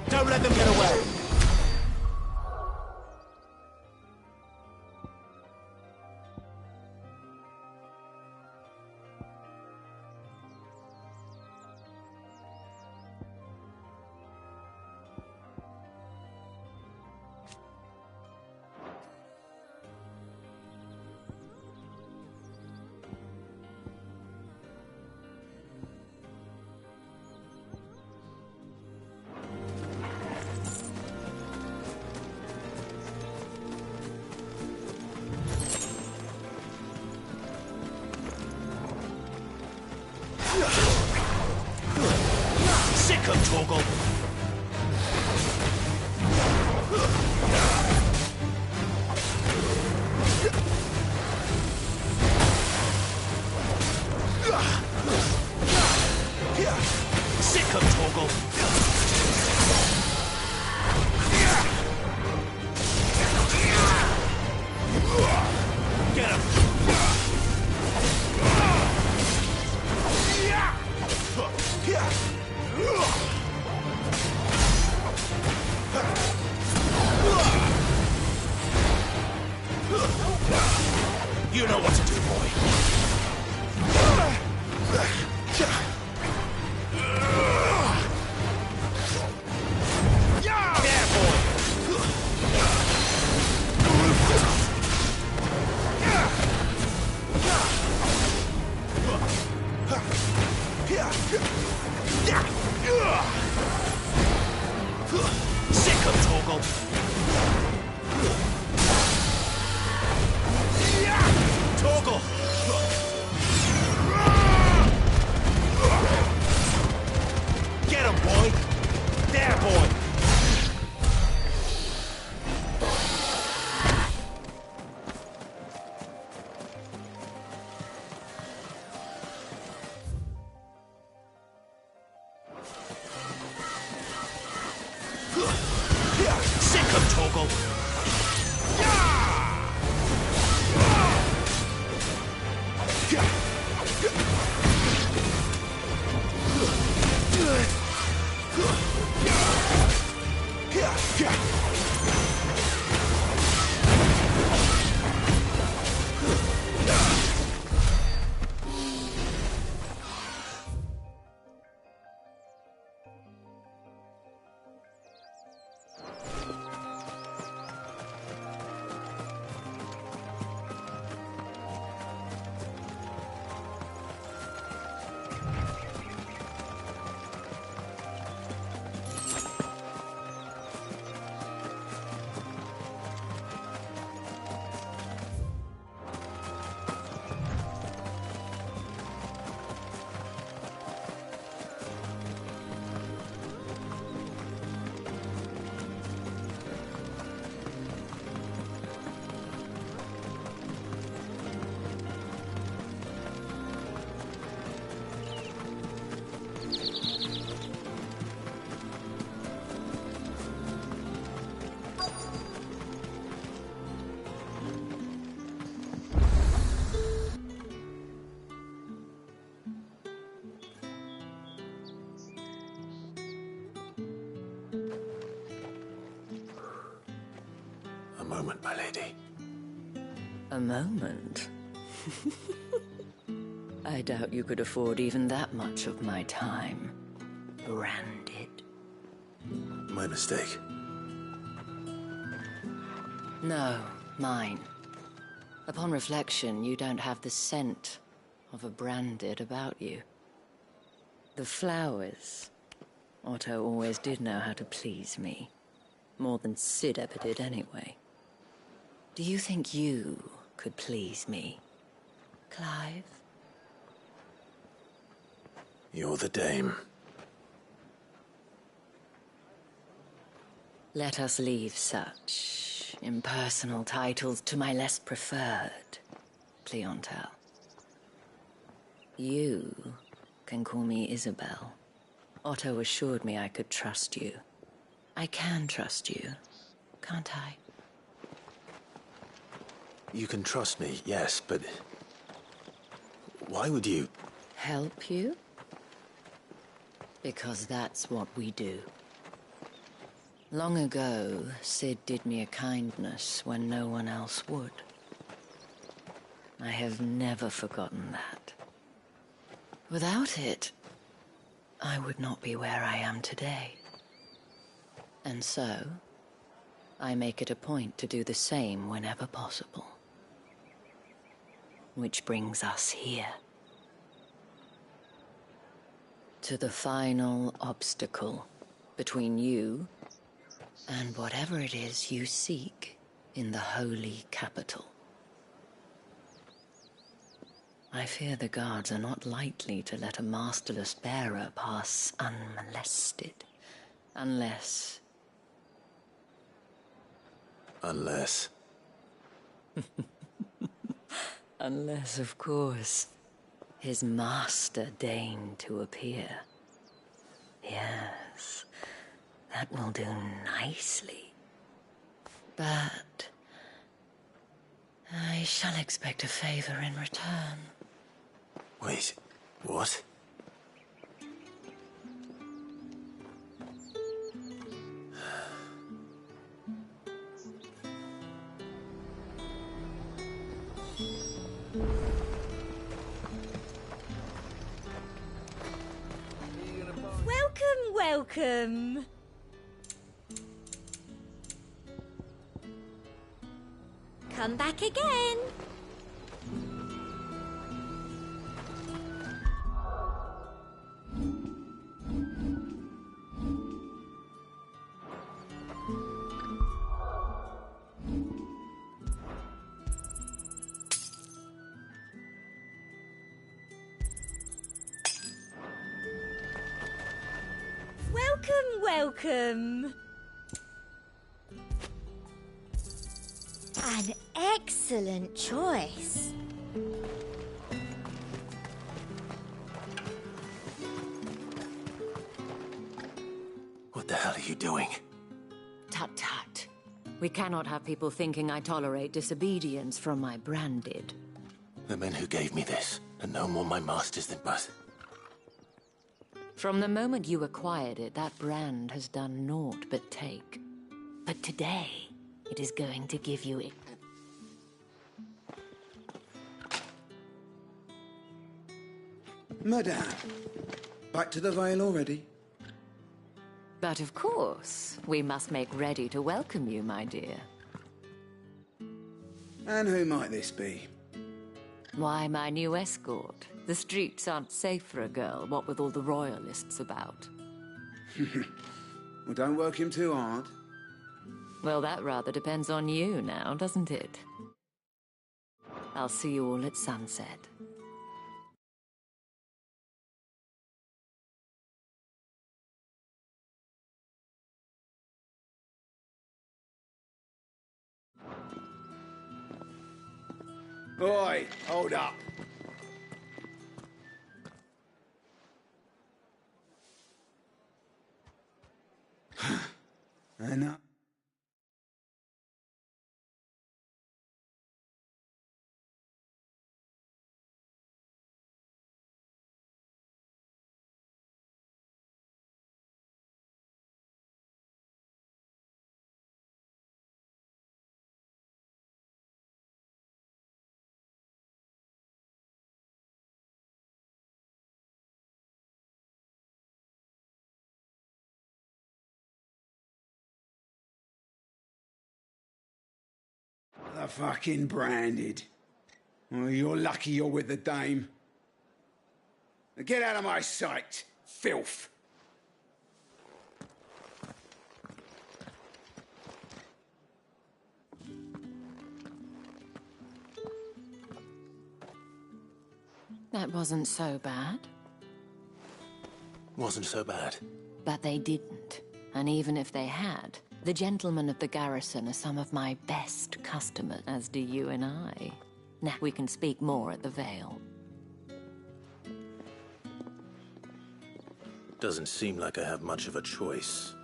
Don't let them get away! Sick of Torgal! Sick of Torgal! Get him! You know what to do, boy. There, boy. Sick of Torgal. Torgal! Get him, boy! There, boy! Sick of Torgal! A moment, my lady. A moment? I doubt you could afford even that much of my time. Branded. My mistake. No, mine. Upon reflection, you don't have the scent of a branded about you. The flowers. Otto always did know how to please me. More than Sid ever did anyway. Do you think you could please me, Clive? You're the dame. Let us leave such impersonal titles to my less preferred clientele. You can call me Isabel. Otto assured me I could trust you. I can trust you, can't I? You can trust me, yes, but Why would you? Help you? Because that's what we do. Long ago, Sid did me a kindness when no one else would. I have never forgotten that. Without it, I would not be where I am today. And so, I make it a point to do the same whenever possible. Which brings us here. To the final obstacle between you and whatever it is you seek in the holy capital. I fear the guards are not likely to let a masterless bearer pass unmolested. Unless... Unless... Unless, of course, his master deigned to appear. Yes, that will do nicely. But... I shall expect a favor in return. Wait, what? Welcome. Come back again. Welcome. An excellent choice. What the hell are you doing? Tut tut. We cannot have people thinking I tolerate disobedience from my branded. The men who gave me this are no more my masters than but. From the moment you acquired it, that brand has done naught but take. But today, it is going to give you it. Madame, back to the Vale already? But of course, we must make ready to welcome you, my dear. And who might this be? Why, my new escort. The streets aren't safe for a girl, what with all the royalists about. Well, don't work him too hard. Well, that rather depends on you now, doesn't it? I'll see you all at sunset. Oi, hold up. Enough. The fucking branded. Well, you're lucky you're with the dame. Now get out of my sight, filth. That wasn't so bad. Wasn't so bad. But they didn't. And even if they had, the gentlemen of the garrison are some of my best customers, as do you and I. Now, we can speak more at the Vale. Doesn't seem like I have much of a choice.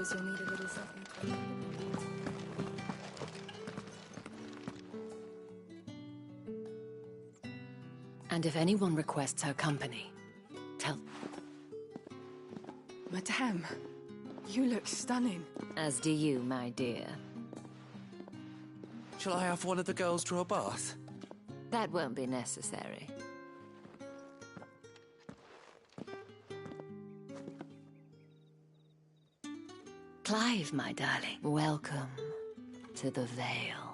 suppose you'll need a little something. And if anyone requests her company, tell... Madame, you look stunning. As do you, my dear. Shall I have one of the girls draw a bath? That won't be necessary. Clive, my darling, welcome to the Vale.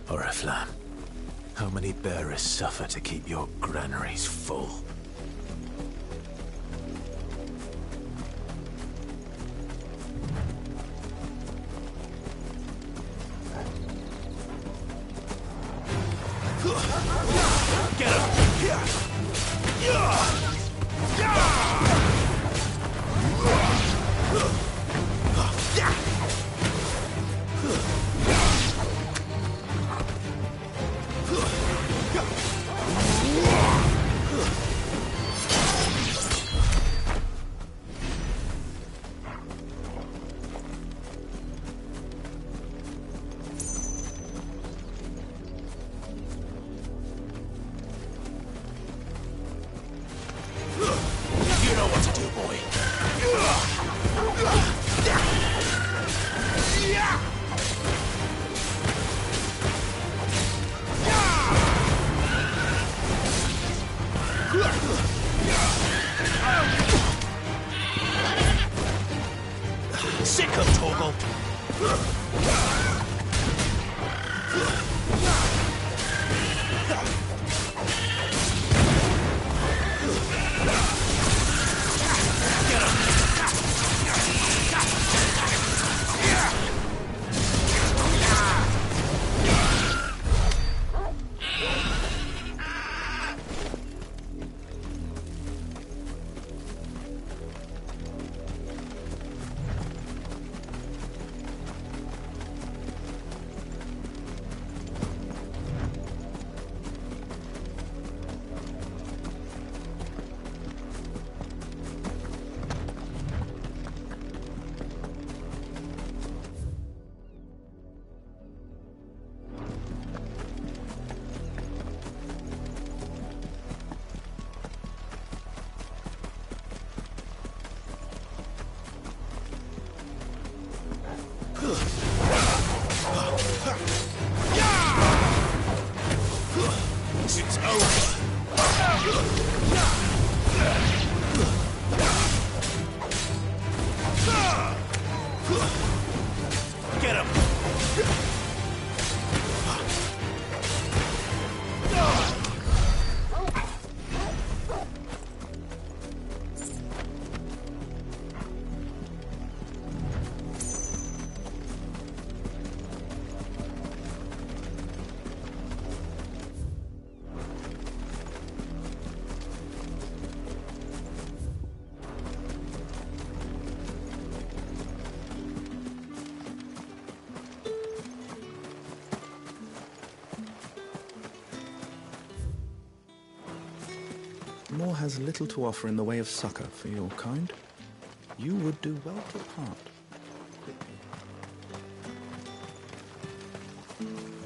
Oriflamme, how many bearers suffer to keep your granaries full? Get him! You know what to do, boy. Sick of Torgal. It's over. Get him! Moore has little to offer in the way of succor for your kind. You would do well to part.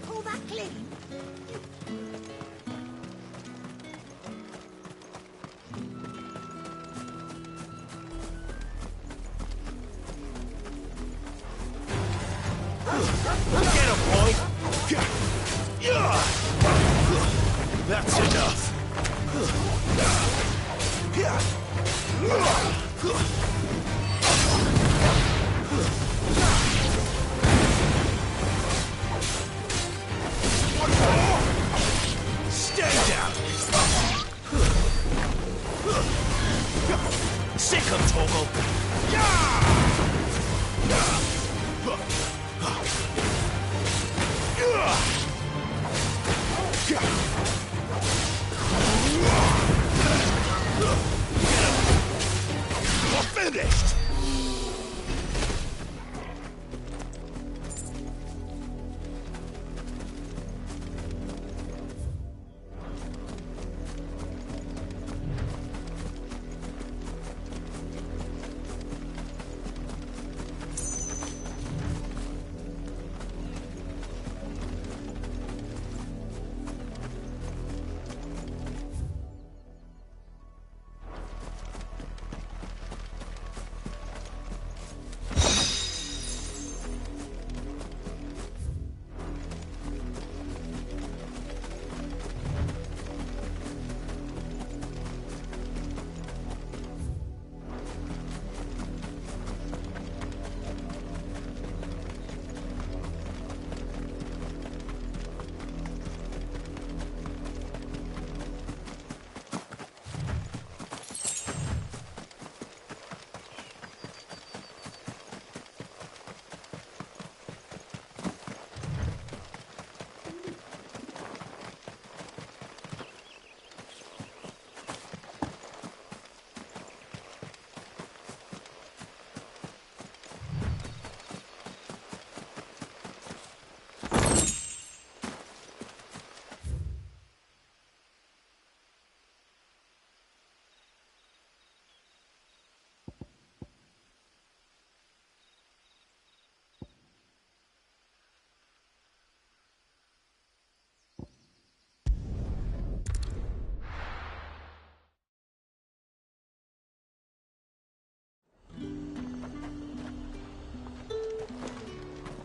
Pull that clean. Get him, boy! That's enough! Stay down! Sick him, Torgal! You're finished!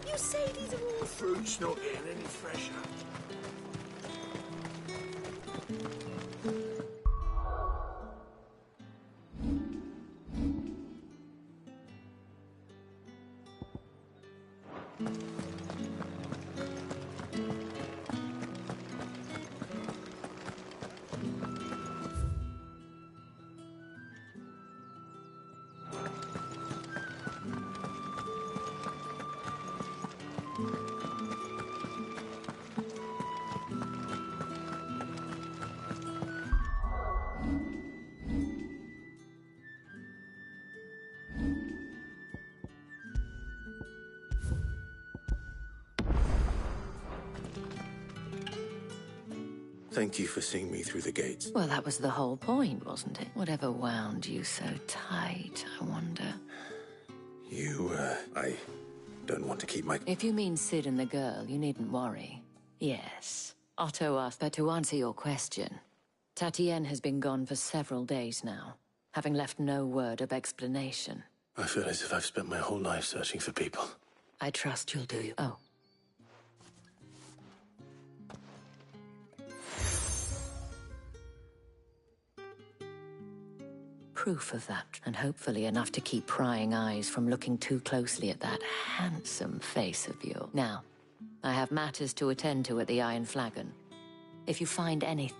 You say these are all... Fruit's not getting any fresher. Thank you for seeing me through the gates. Well, that was the whole point, wasn't it? Whatever wound you so tight, I wonder. I don't want to keep my... If you mean Sid and the girl, you needn't worry. Yes, Otto asked, but to answer your question, Tatienne has been gone for several days now, having left no word of explanation. I feel as if I've spent my whole life searching for people. I trust you'll do. Oh. Proof of that, and hopefully enough to keep prying eyes from looking too closely at that handsome face of yours. Now, I have matters to attend to at the Iron Flagon. If you find any...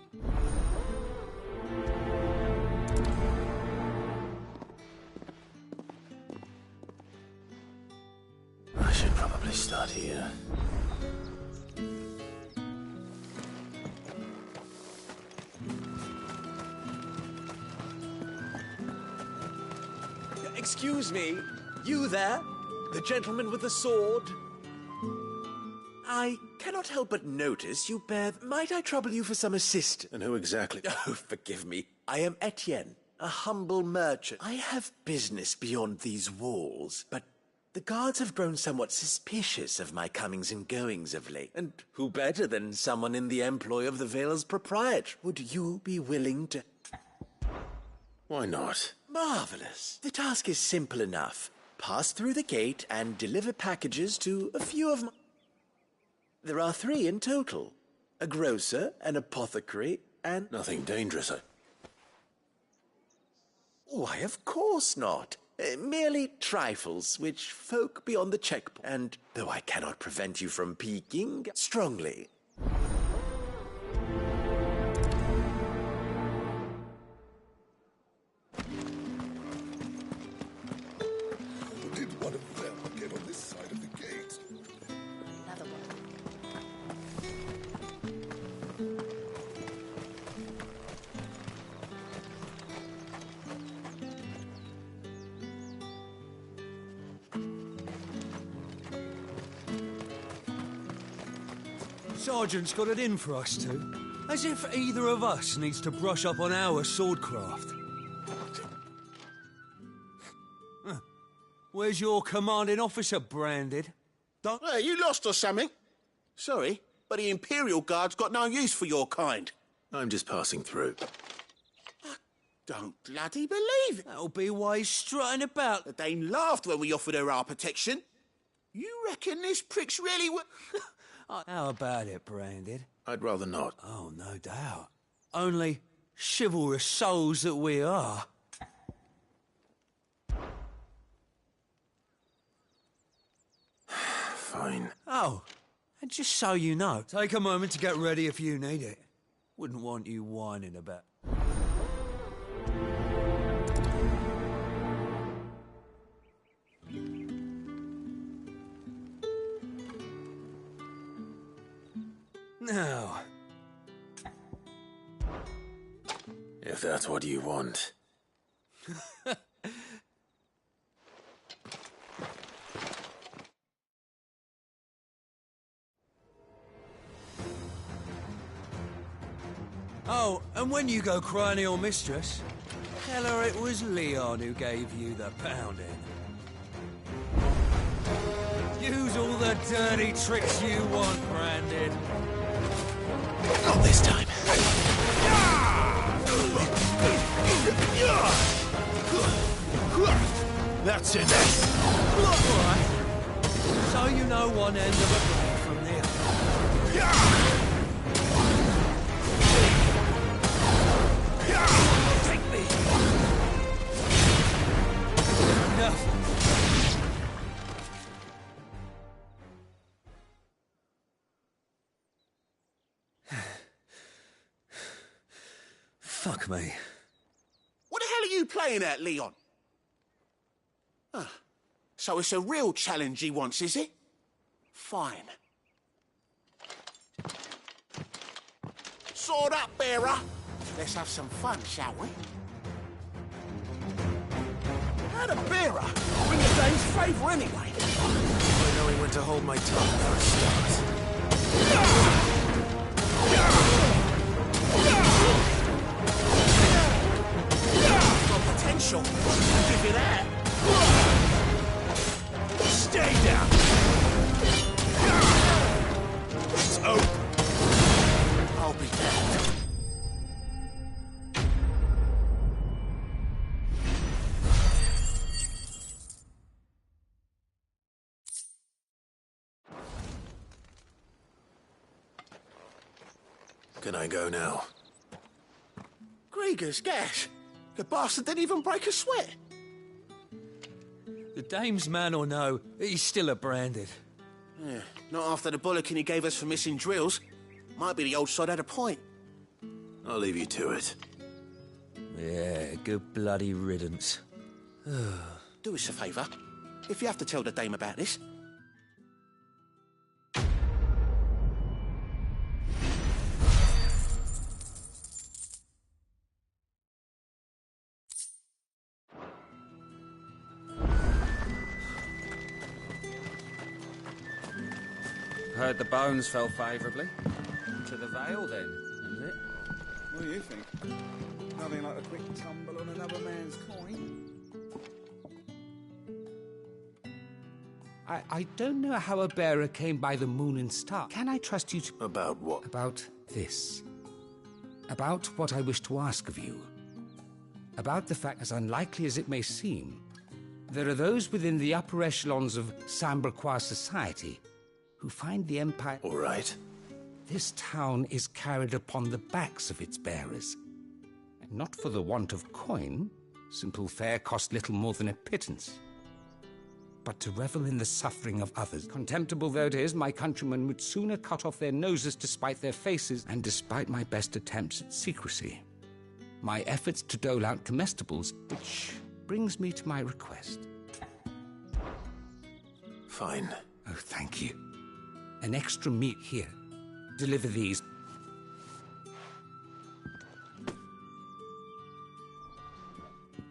I should probably start here. Excuse me, you there? The gentleman with the sword? I cannot help but notice you bear... Might I trouble you for some assistance? And who exactly? Oh, forgive me. I am Etienne, a humble merchant. I have business beyond these walls, but the guards have grown somewhat suspicious of my comings and goings of late. And who better than someone in the employ of the Vale's proprietor? Would you be willing to... Why not? Marvelous. The task is simple enough. Pass through the gate and deliver packages to a few of my... There are 3 in total. A grocer, an apothecary, and... Nothing dangerous, Why, of course not. Merely trifles, which folk beyond the checkpoint. And, though I cannot prevent you from peeking, strongly. Did one of them get on this side of the gate? Another one. Sergeant's got it in for us two. As if either of us needs to brush up on our swordcraft. Huh. Where's your commanding officer, Branded? Hey, you lost or something? Sorry, but the Imperial Guard's got no use for your kind. I'm just passing through. Don't bloody believe it. That'll be why he's strutting about. The Dane laughed when we offered her our protection. You reckon this prick's really... How about it, Branded? I'd rather not. Oh, no doubt. Only chivalrous souls that we are. Fine. Oh, and just so you know, take a moment to get ready if you need it. Wouldn't want you whining about... Now... If that's what you want. Oh, and when you go crying to your mistress, tell her it was Leon who gave you the pounding. Use all the dirty tricks you want, Branded. Not this time. That's enough. All right. So you know one end of a blade from the other. Take me. Enough. Fuck me. What the hell are you playing at, Leon? So it's a real challenge he wants, is it? Fine. Sword up, bearer. Let's have some fun, shall we? Had a bearer. Win the Dane's favour anyway. I know when to hold my tongue for a start. Got potential. Give it that. Stay down. It's over. I'll be back. Can I go now? Grieger's gas. The bastard didn't even break a sweat. The dame's man or no, he's still a Branded. Yeah, not after the bollocking he gave us for missing drills. Might be the old sod had a point. I'll leave you to it. Yeah, good bloody riddance. Do us a favour. If you have to tell the dame about this, Heard the bones fell favourably. To the Vale, then, is it? What do you think? Nothing like a quick tumble on another man's coin. I don't know how a bearer came by the moon and star. Can I trust you to... About what? About this. About what I wish to ask of you. About the fact, as unlikely as it may seem, there are those within the upper echelons of Samberquois society who find the Empire... All right. This town is carried upon the backs of its bearers. And not for the want of coin. Simple fare cost little more than a pittance. But to revel in the suffering of others. Contemptible though it is, my countrymen would sooner cut off their noses to spite their faces, and despite my best attempts at secrecy. My efforts to dole out comestibles, which brings me to my request. Fine. Oh, thank you. An extra meat here. Deliver these.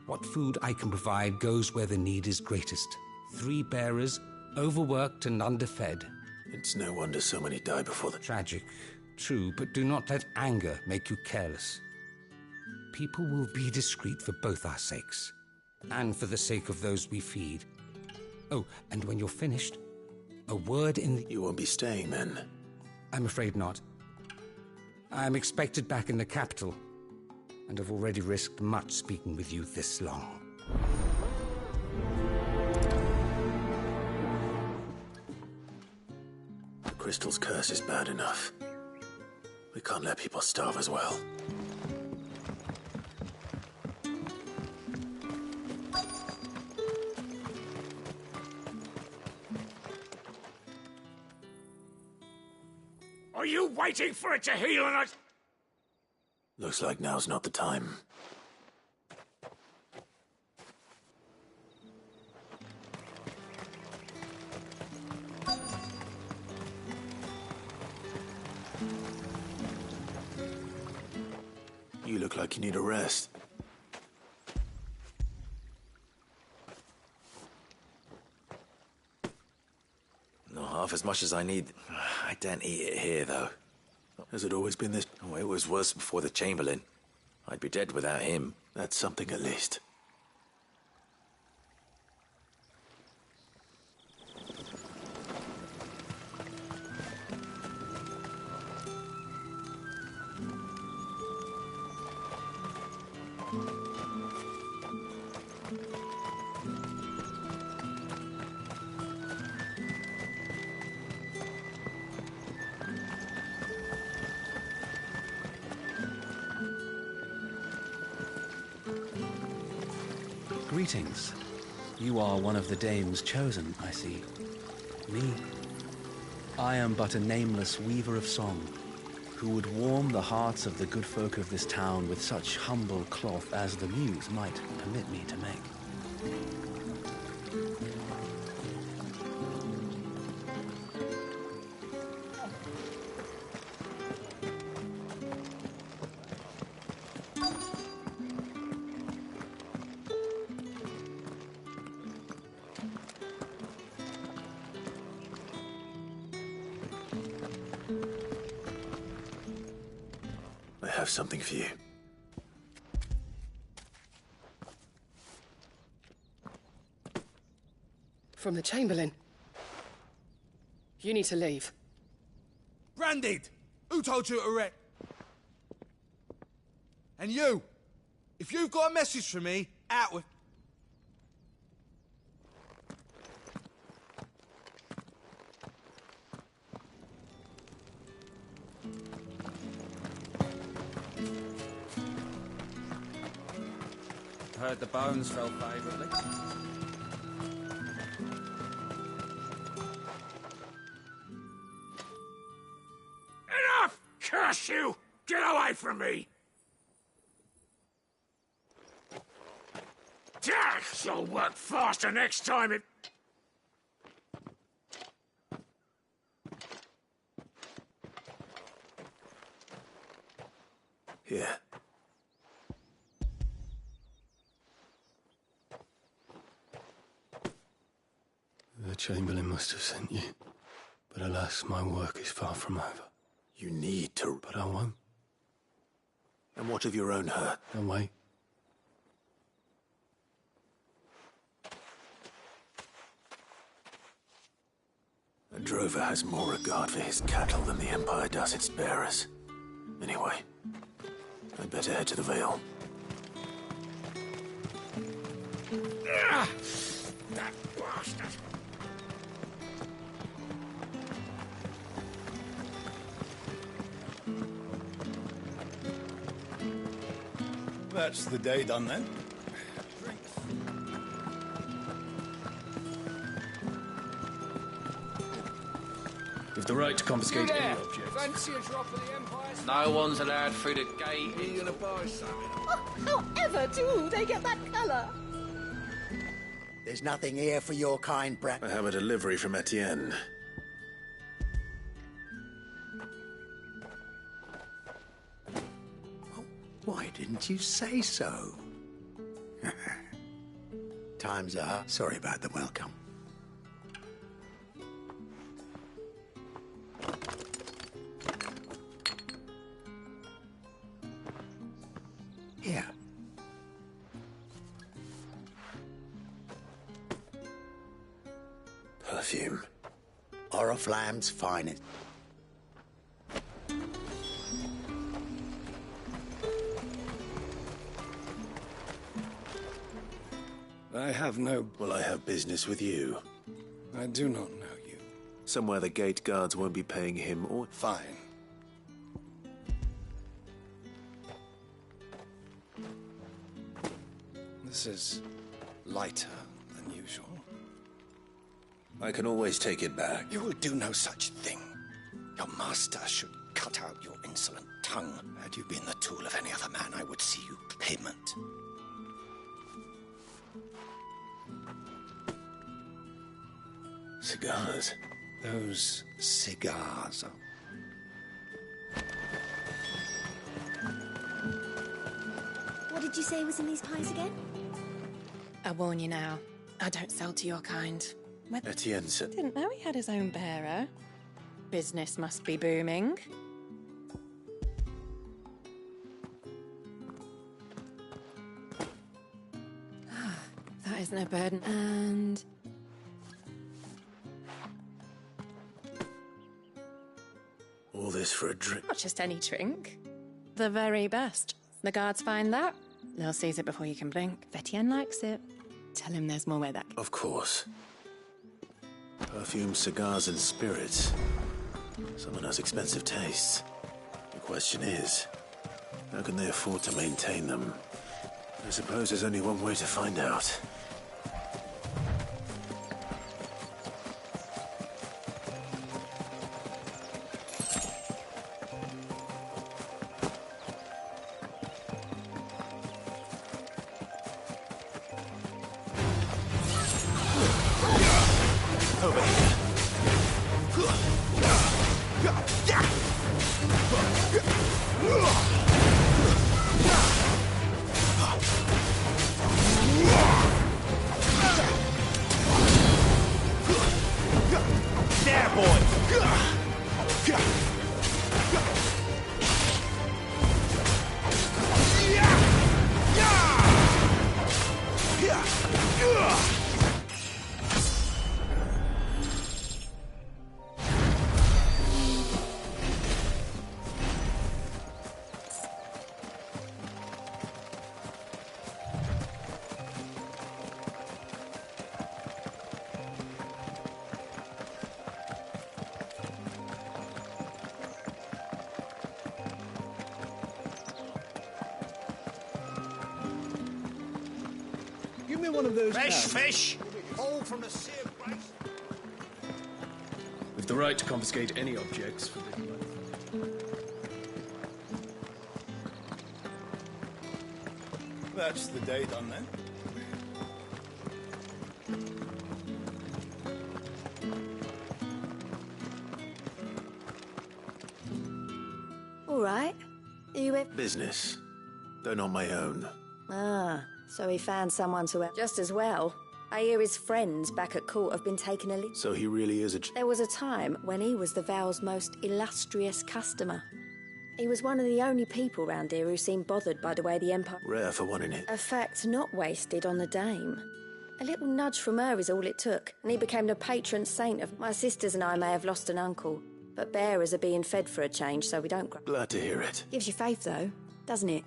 What food I can provide goes where the need is greatest. 3 bearers, overworked and underfed. It's no wonder so many die before the... Tragic, true, but do not let anger make you careless. People will be discreet for both our sakes, and for the sake of those we feed. Oh, and when you're finished, a word in the... You won't be staying then? I'm afraid not. I'm expected back in the capital, and have already risked much speaking with you this long. The crystal's curse is bad enough. We can't let people starve as well. Are you waiting for it to heal and I... Looks like now's not the time. You look like you need a rest. Not half as much as I need. I don't eat it here, though. Has it always been this? Oh, it was worse before the Chamberlain. I'd be dead without him. That's something at least. Greetings. You are one of the dames chosen, I see. Me? I am but a nameless weaver of song, who would warm the hearts of the good folk of this town with such humble cloth as the muse might permit me to make. I have something for you. From the Chamberlain. You need to leave. Branded! Who told you to wreck? And you! If you've got a message for me, out with... Heard the bones fell favourably. Enough! Curse you! Get away from me! She'll work faster next time it... Here. The Chamberlain must have sent you. But alas, my work is far from over. You need to. But I won't. And what of your own hurt? I'll wait. A drover has more regard for his cattle than the Empire does its bearers. Anyway, I'd better head to the Vale. Ah! That bastard! That's the day done then. With the right to confiscate any object. Fancy a drop of the Empire's... No one's allowed through the gate. Are you gonna buy something? However do they get that colour? There's nothing here for your kind, Brett. I have a delivery from Etienne. Why didn't you say so? Time's up. Sorry about the welcome. Here. Perfume. Oriflamme's finest. I have no... Well, I have business with you. I do not know you. Somewhere the gate guards won't be paying him or... Fine. This is lighter than usual. I can always take it back. You will do no such thing. Your master should cut out your insolent tongue. Had you been the tool of any other man, I would see you payment. Cigars. Those cigars are... What did you say was in these pies again? I warn you now, I don't sell to your kind. Etienne said... Didn't know he had his own bearer. Business must be booming. That isn't a burden. And... All this for a drink? not just any drink. The very best. The guards find that, they'll seize it before you can blink. If Etienne likes it, tell him there's more where that... Of course. Perfume, cigars, and spirits. Someone has expensive tastes. The question is, how can they afford to maintain them? I suppose there's only one way to find out. Over here. There, boy! Give me one of those. Fish! All from the sea of grace. With the right to confiscate any objects for the... That's the day done then. All right. Are you with... Business, though not my own. Ah, so he found someone to... Just as well. I hear his friends back at court have been taking a lead. So he really is a... There was a time when he was the Val's most illustrious customer. He was one of the only people round here who seemed bothered by the way the Empire... Rare for one in it. A fact not wasted on the dame. A little nudge from her is all it took, and he became the patron saint of... My sisters and I may have lost an uncle, but bearers are being fed for a change, so we don't... Glad to hear it. Gives you faith, though, doesn't it?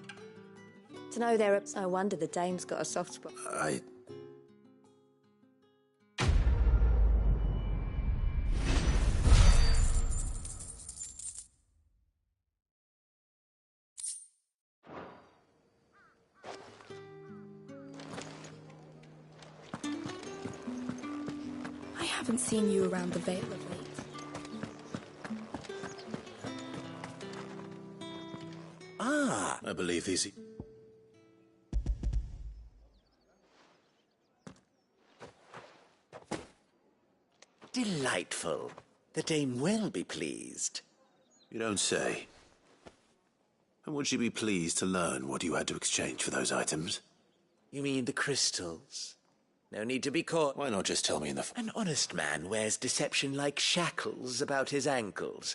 To know there are... No wonder the dame's got a soft spot. I haven't seen you around the Vale of late. Ah! I believe these... Delightful. The dame will be pleased. You don't say. And would she be pleased to learn what you had to exchange for those items? You mean the crystals? No need to be caught. Why not just tell me in the... An honest man wears deception like shackles about his ankles.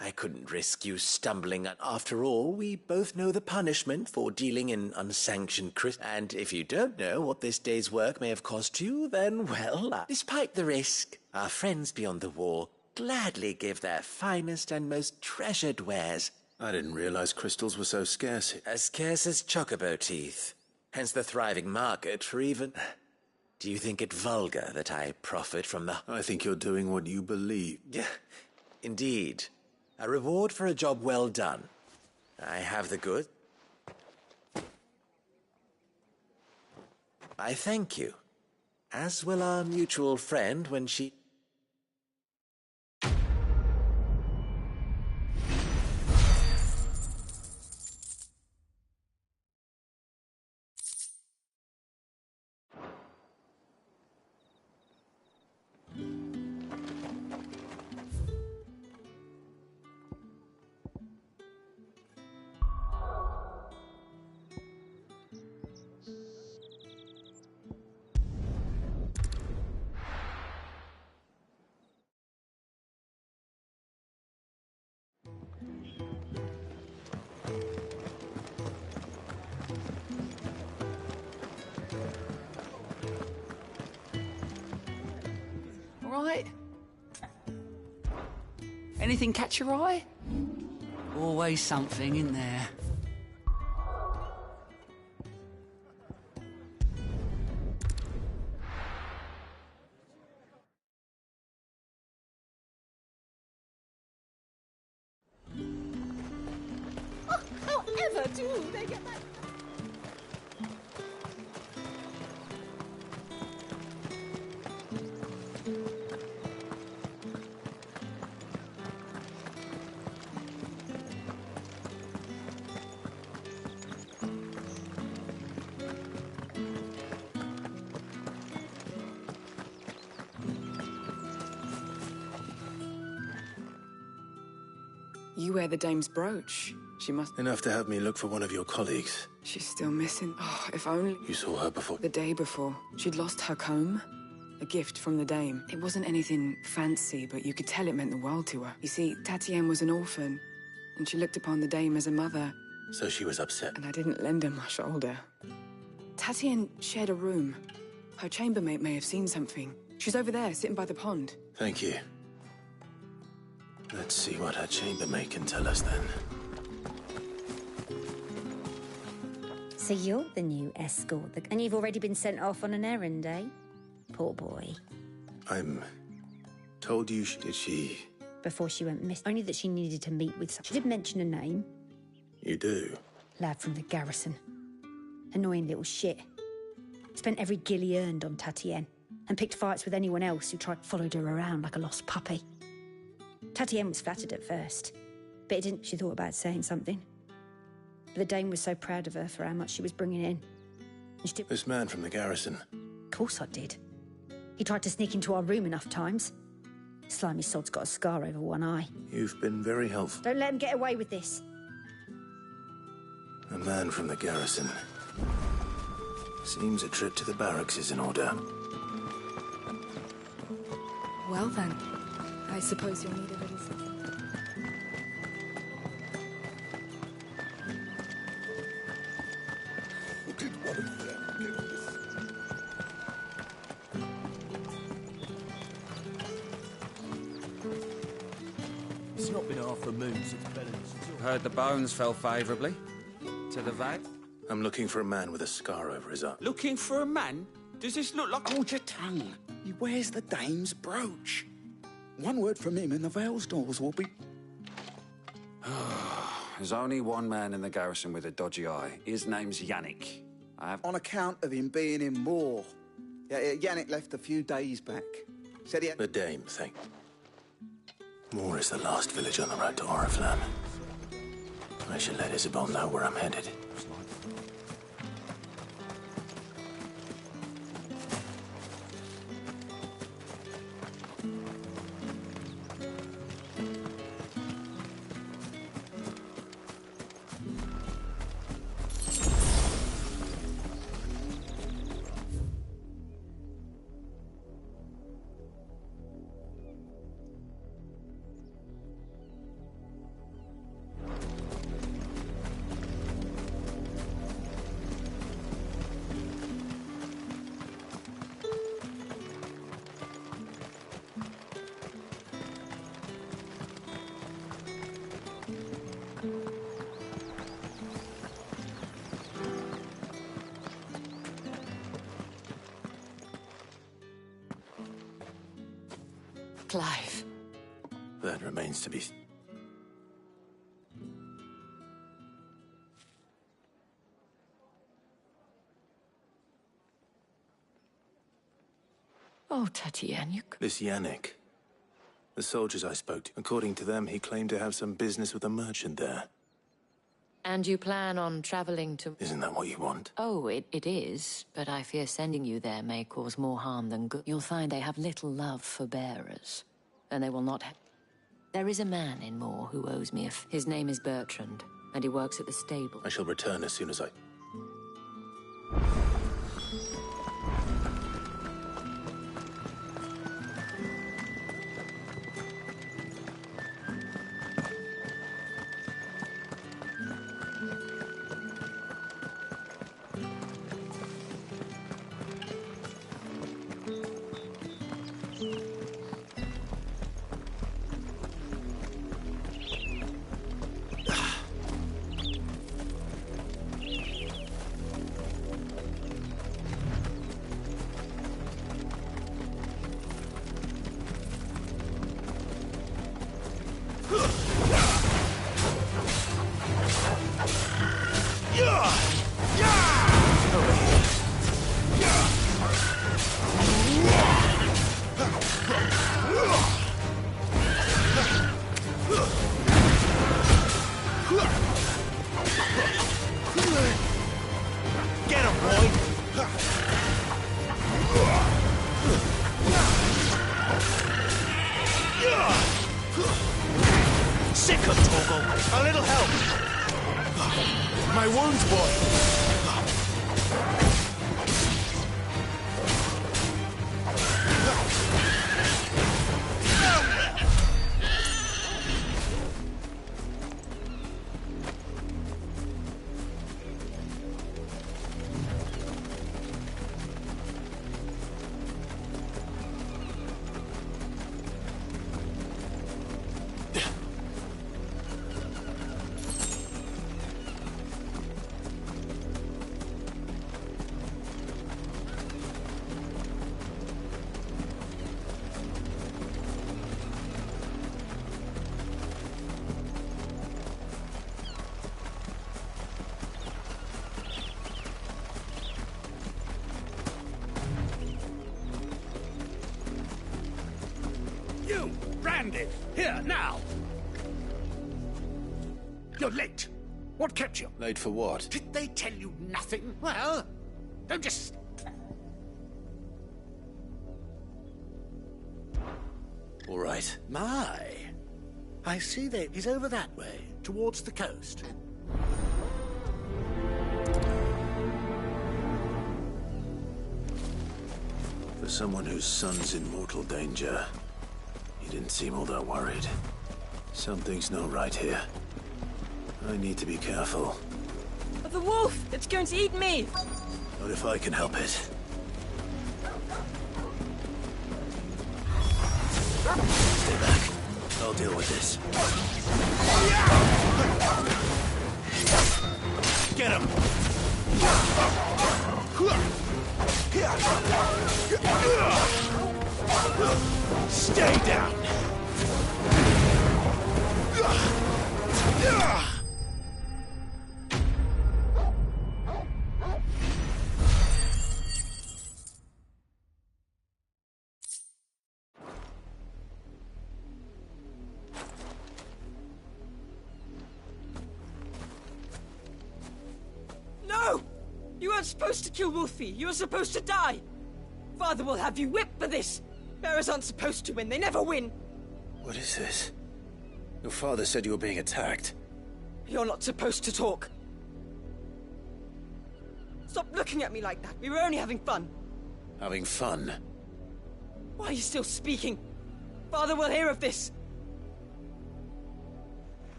I couldn't risk you stumbling. After all, we both know the punishment for dealing in unsanctioned And if you don't know what this day's work may have cost you, then, well, despite the risk, our friends beyond the wall gladly give their finest and most treasured wares. I didn't realize crystals were so scarce. As scarce as chocobo teeth. Hence the thriving market for even... Do you think it vulgar that I profit from the... I think you're doing what you believe. Yeah, indeed. A reward for a job well done. I have the good. I thank you. As will our mutual friend when she... Right? Anything catch your eye? Always something in there. However do they get that? You wear the dame's brooch. She must... Enough to have me look for one of your colleagues. She's still missing. Oh, if only... You saw her before? The day before. She'd lost her comb. A gift from the dame. It wasn't anything fancy, but you could tell it meant the world to her. You see, Tatienne was an orphan, and she looked upon the dame as a mother. So she was upset. And I didn't lend her my shoulder. Tatienne shared a room. Her chambermaid may have seen something. She's over there, sitting by the pond. Thank you. Let's see what her chambermaid can tell us then. So you're the new escort, and you've already been sent off on an errand, eh? Poor boy. I'm told you did she... Before she went missing, only that she needed to meet with someone. She did mention a name. You do? Lad from the garrison. Annoying little shit. Spent every guil he earned on Tatienne, and picked fights with anyone else who followed her around like a lost puppy. Tatienne was flattered at first, but it didn't. She thought about saying something. But the dame was so proud of her for how much she was bringing in. And she did... This man from the garrison. Of course I did. He tried to sneak into our room enough times. Slimy sod's got a scar over one eye. You've been very helpful. Don't let him get away with this. A man from the garrison. Seems a trip to the barracks is in order. Well then, I suppose you'll need a little something. It's not been half a moon since Belling's. Heard the bones fell favourably to the vat. I'm looking for a man with a scar over his eye. Looking for a man? Does this look like... Hold your tongue. He wears the dame's brooch. One word from him and the Vale's doors will be... There's only one man in the garrison with a dodgy eye. His name's Yannick. On account of him being in war. Yeah, Yannick left a few days back. Said he had... The Dame thing. Moor is the last village on the road to Oriflamme. I should let Isabel know where I'm headed. Clive. That remains to be... Oh, Tatienne, you... This Yannick. The soldiers I spoke to, according to them, he claimed to have some business with a merchant there. And you plan on traveling to... Isn't that what you want? Oh, it is, but I fear sending you there may cause more harm than good. You'll find they have little love for bearers, and they will not have... There is a man in Moor who owes me His name is Bertrand, and he works at the stable. I shall return as soon as I... Get him, boy! Sick of Togo. A little help. My wounds, boy. You, Randy, here, now! You're late. What kept you? Late for what? Did they tell you nothing? Well, don't just... All right. My. I see that he's over that way, towards the coast. For someone whose son's in mortal danger, You didn't seem all that worried. Something's not right here. I need to be careful. The wolf! It's going to eat me! Not if I can help it. Stay back. I'll deal with this. Get him! Stay down! No! You weren't supposed to kill Wolfie. You were supposed to die. Father will have you whipped for this. Bearers aren't supposed to win. They never win. What is this? Your father said you were being attacked. You're not supposed to talk. Stop looking at me like that. We were only having fun. Having fun? Why are you still speaking? Father will hear of this.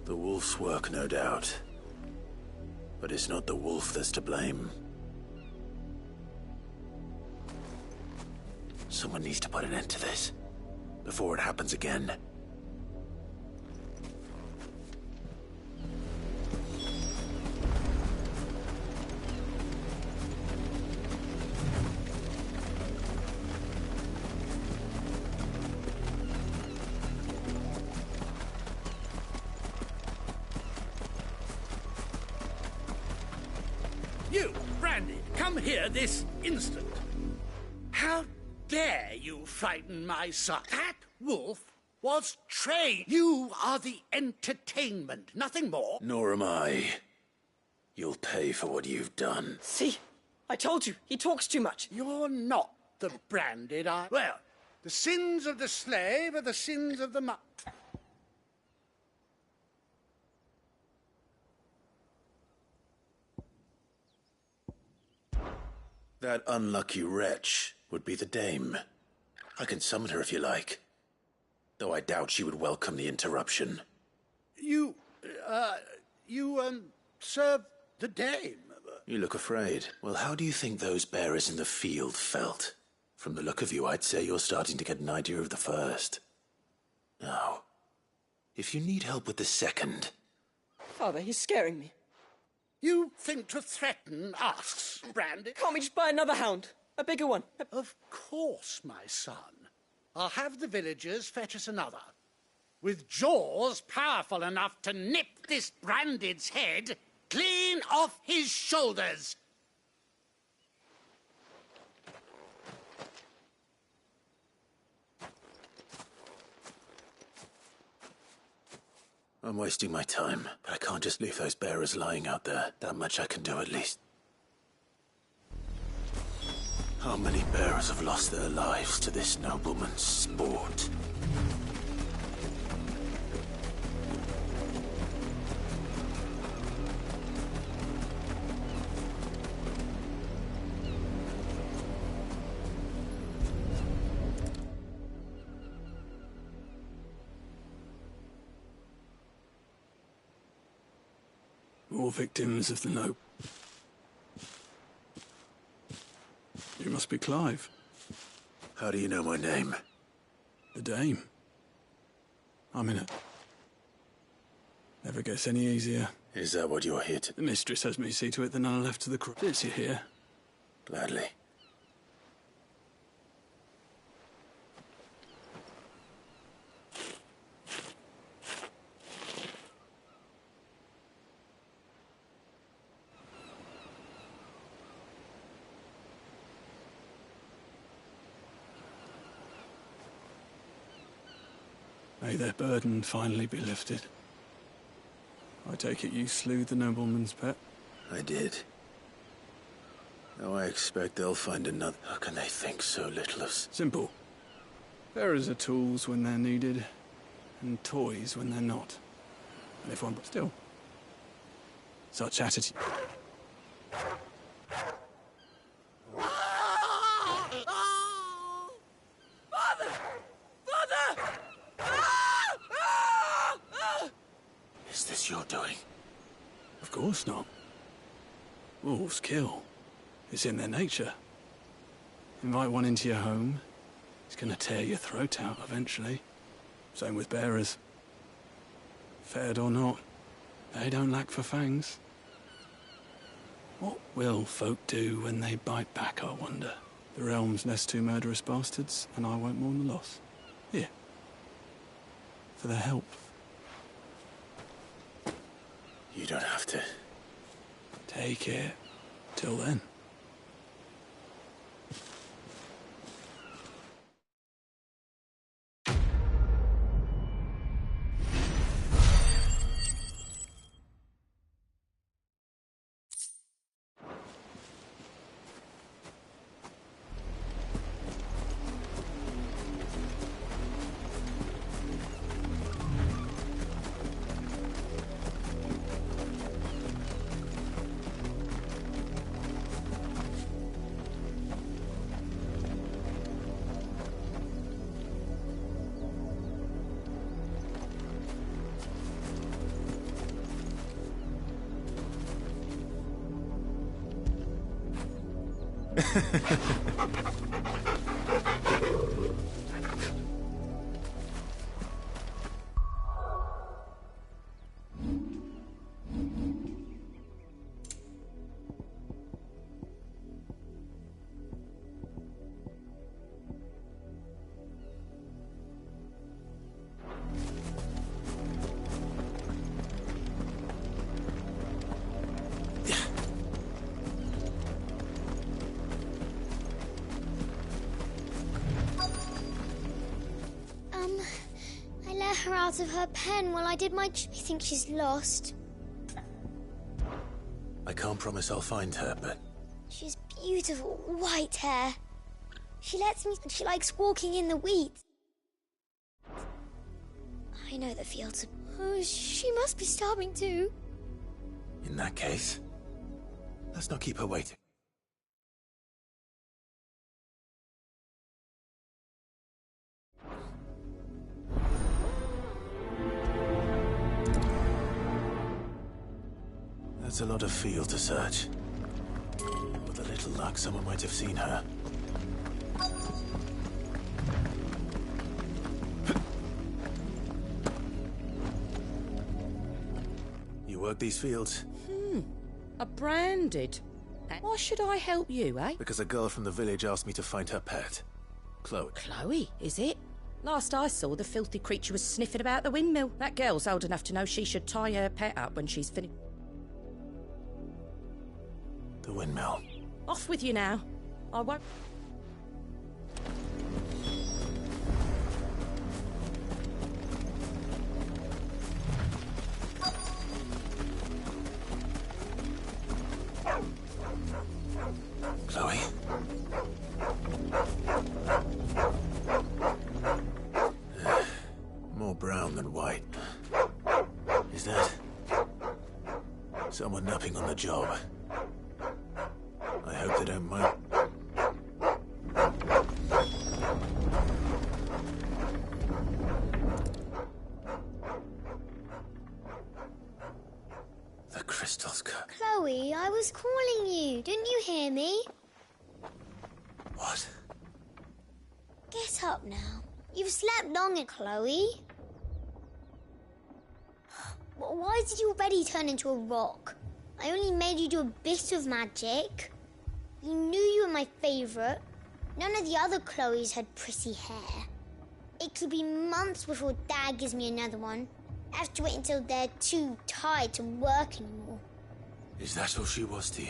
The wolf's work, no doubt. But it's not the wolf that's to blame. Someone needs to put an end to this, before it happens again. You, Brandy, come here this instant. How dare you frighten my son? That wolf was trained. You are the entertainment, nothing more. Nor am I. You'll pay for what you've done. See? I told you, he talks too much. You're not the branded eye. Well, the sins of the slave are the sins of the That unlucky wretch would be the dame. I can summon her if you like. Though I doubt she would welcome the interruption. You serve the dame. You look afraid. Well, how do you think those bearers in the field felt? From the look of you, I'd say you're starting to get an idea of the first. Now, if you need help with the second... Father, he's scaring me. You think to threaten us, Brandy? Can't we just buy another hound? A bigger one? Of course, my son. I'll have the villagers fetch us another. With jaws powerful enough to nip this Branded's head clean off his shoulders. I'm wasting my time, but I can't just leave those bearers lying out there. That much I can do at least. How many bearers have lost their lives to this nobleman's sport? All victims of the nope. You must be Clive. How do you know my name? The dame. I'm in it. Never gets any easier. Is that what you're here to... The mistress has me see to it the none are left to the crew. Is you here? Gladly. May their burden finally be lifted. I take it you slew the nobleman's pet? I did. Now I expect they'll find another. How can they think so little of... Simple. Bearers are tools when they're needed, and toys when they're not. And if one... But still, Such attitude. Father! Father! Is this your doing? Of course not. Wolves kill. It's in their nature. Invite one into your home, it's gonna tear your throat out eventually. Same with bearers. Fed or not, they don't lack for fangs. What will folk do when they bite back, I wonder? The realm's less two murderous bastards, and I won't mourn the loss. Here. For their help. You don't have to. Take it. Till then. I let her out of her pen while I did my... I think she's lost. I can't promise I'll find her, but... She has beautiful white hair. She lets me... She likes walking in the wheat. I know the fields are... Oh, she must be starving too. In that case, let's not keep her waiting. That's a lot of field to search. With a little luck, someone might have seen her. You work these fields? A branded. Why should I help you, eh? Because a girl from the village asked me to find her pet. Chloe. Chloe, is it? Last I saw, the filthy creature was sniffing about the windmill. That girl's old enough to know she should tie her pet up when she's finished. The windmill. Off with you now. I won't... Chloe? More brown than white. Is that... someone napping on the job? I hope they don't mind. The crystal's cut. Chloe, I was calling you. Didn't you hear me? What? Get up now. You've slept long, Chloe. Why did you already turn into a rock? I only made you do a bit of magic. You knew you were my favourite. None of the other Chloes had pretty hair. It could be months before Dad gives me another one. I have to wait until they're too tired to work anymore. Is that all she was to you?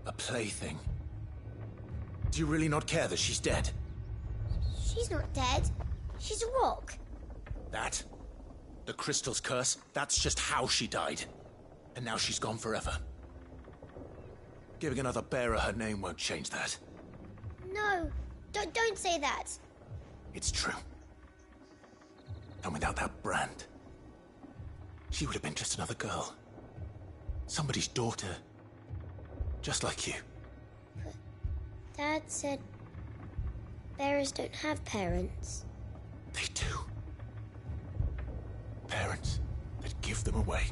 A plaything? Do you really not care that she's dead? She's not dead. She's a rock. That? The crystal's curse? That's just how she died. And now she's gone forever. Giving another bearer her name won't change that. No, don't say that. It's true. And without that brand, she would have been just another girl. Somebody's daughter. Just like you. Dad said bearers don't have parents. They do. Parents that give them away.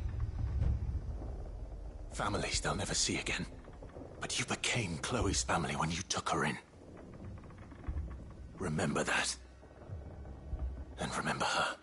Families they'll never see again. But you became Chloe's family when you took her in. Remember that. And remember her.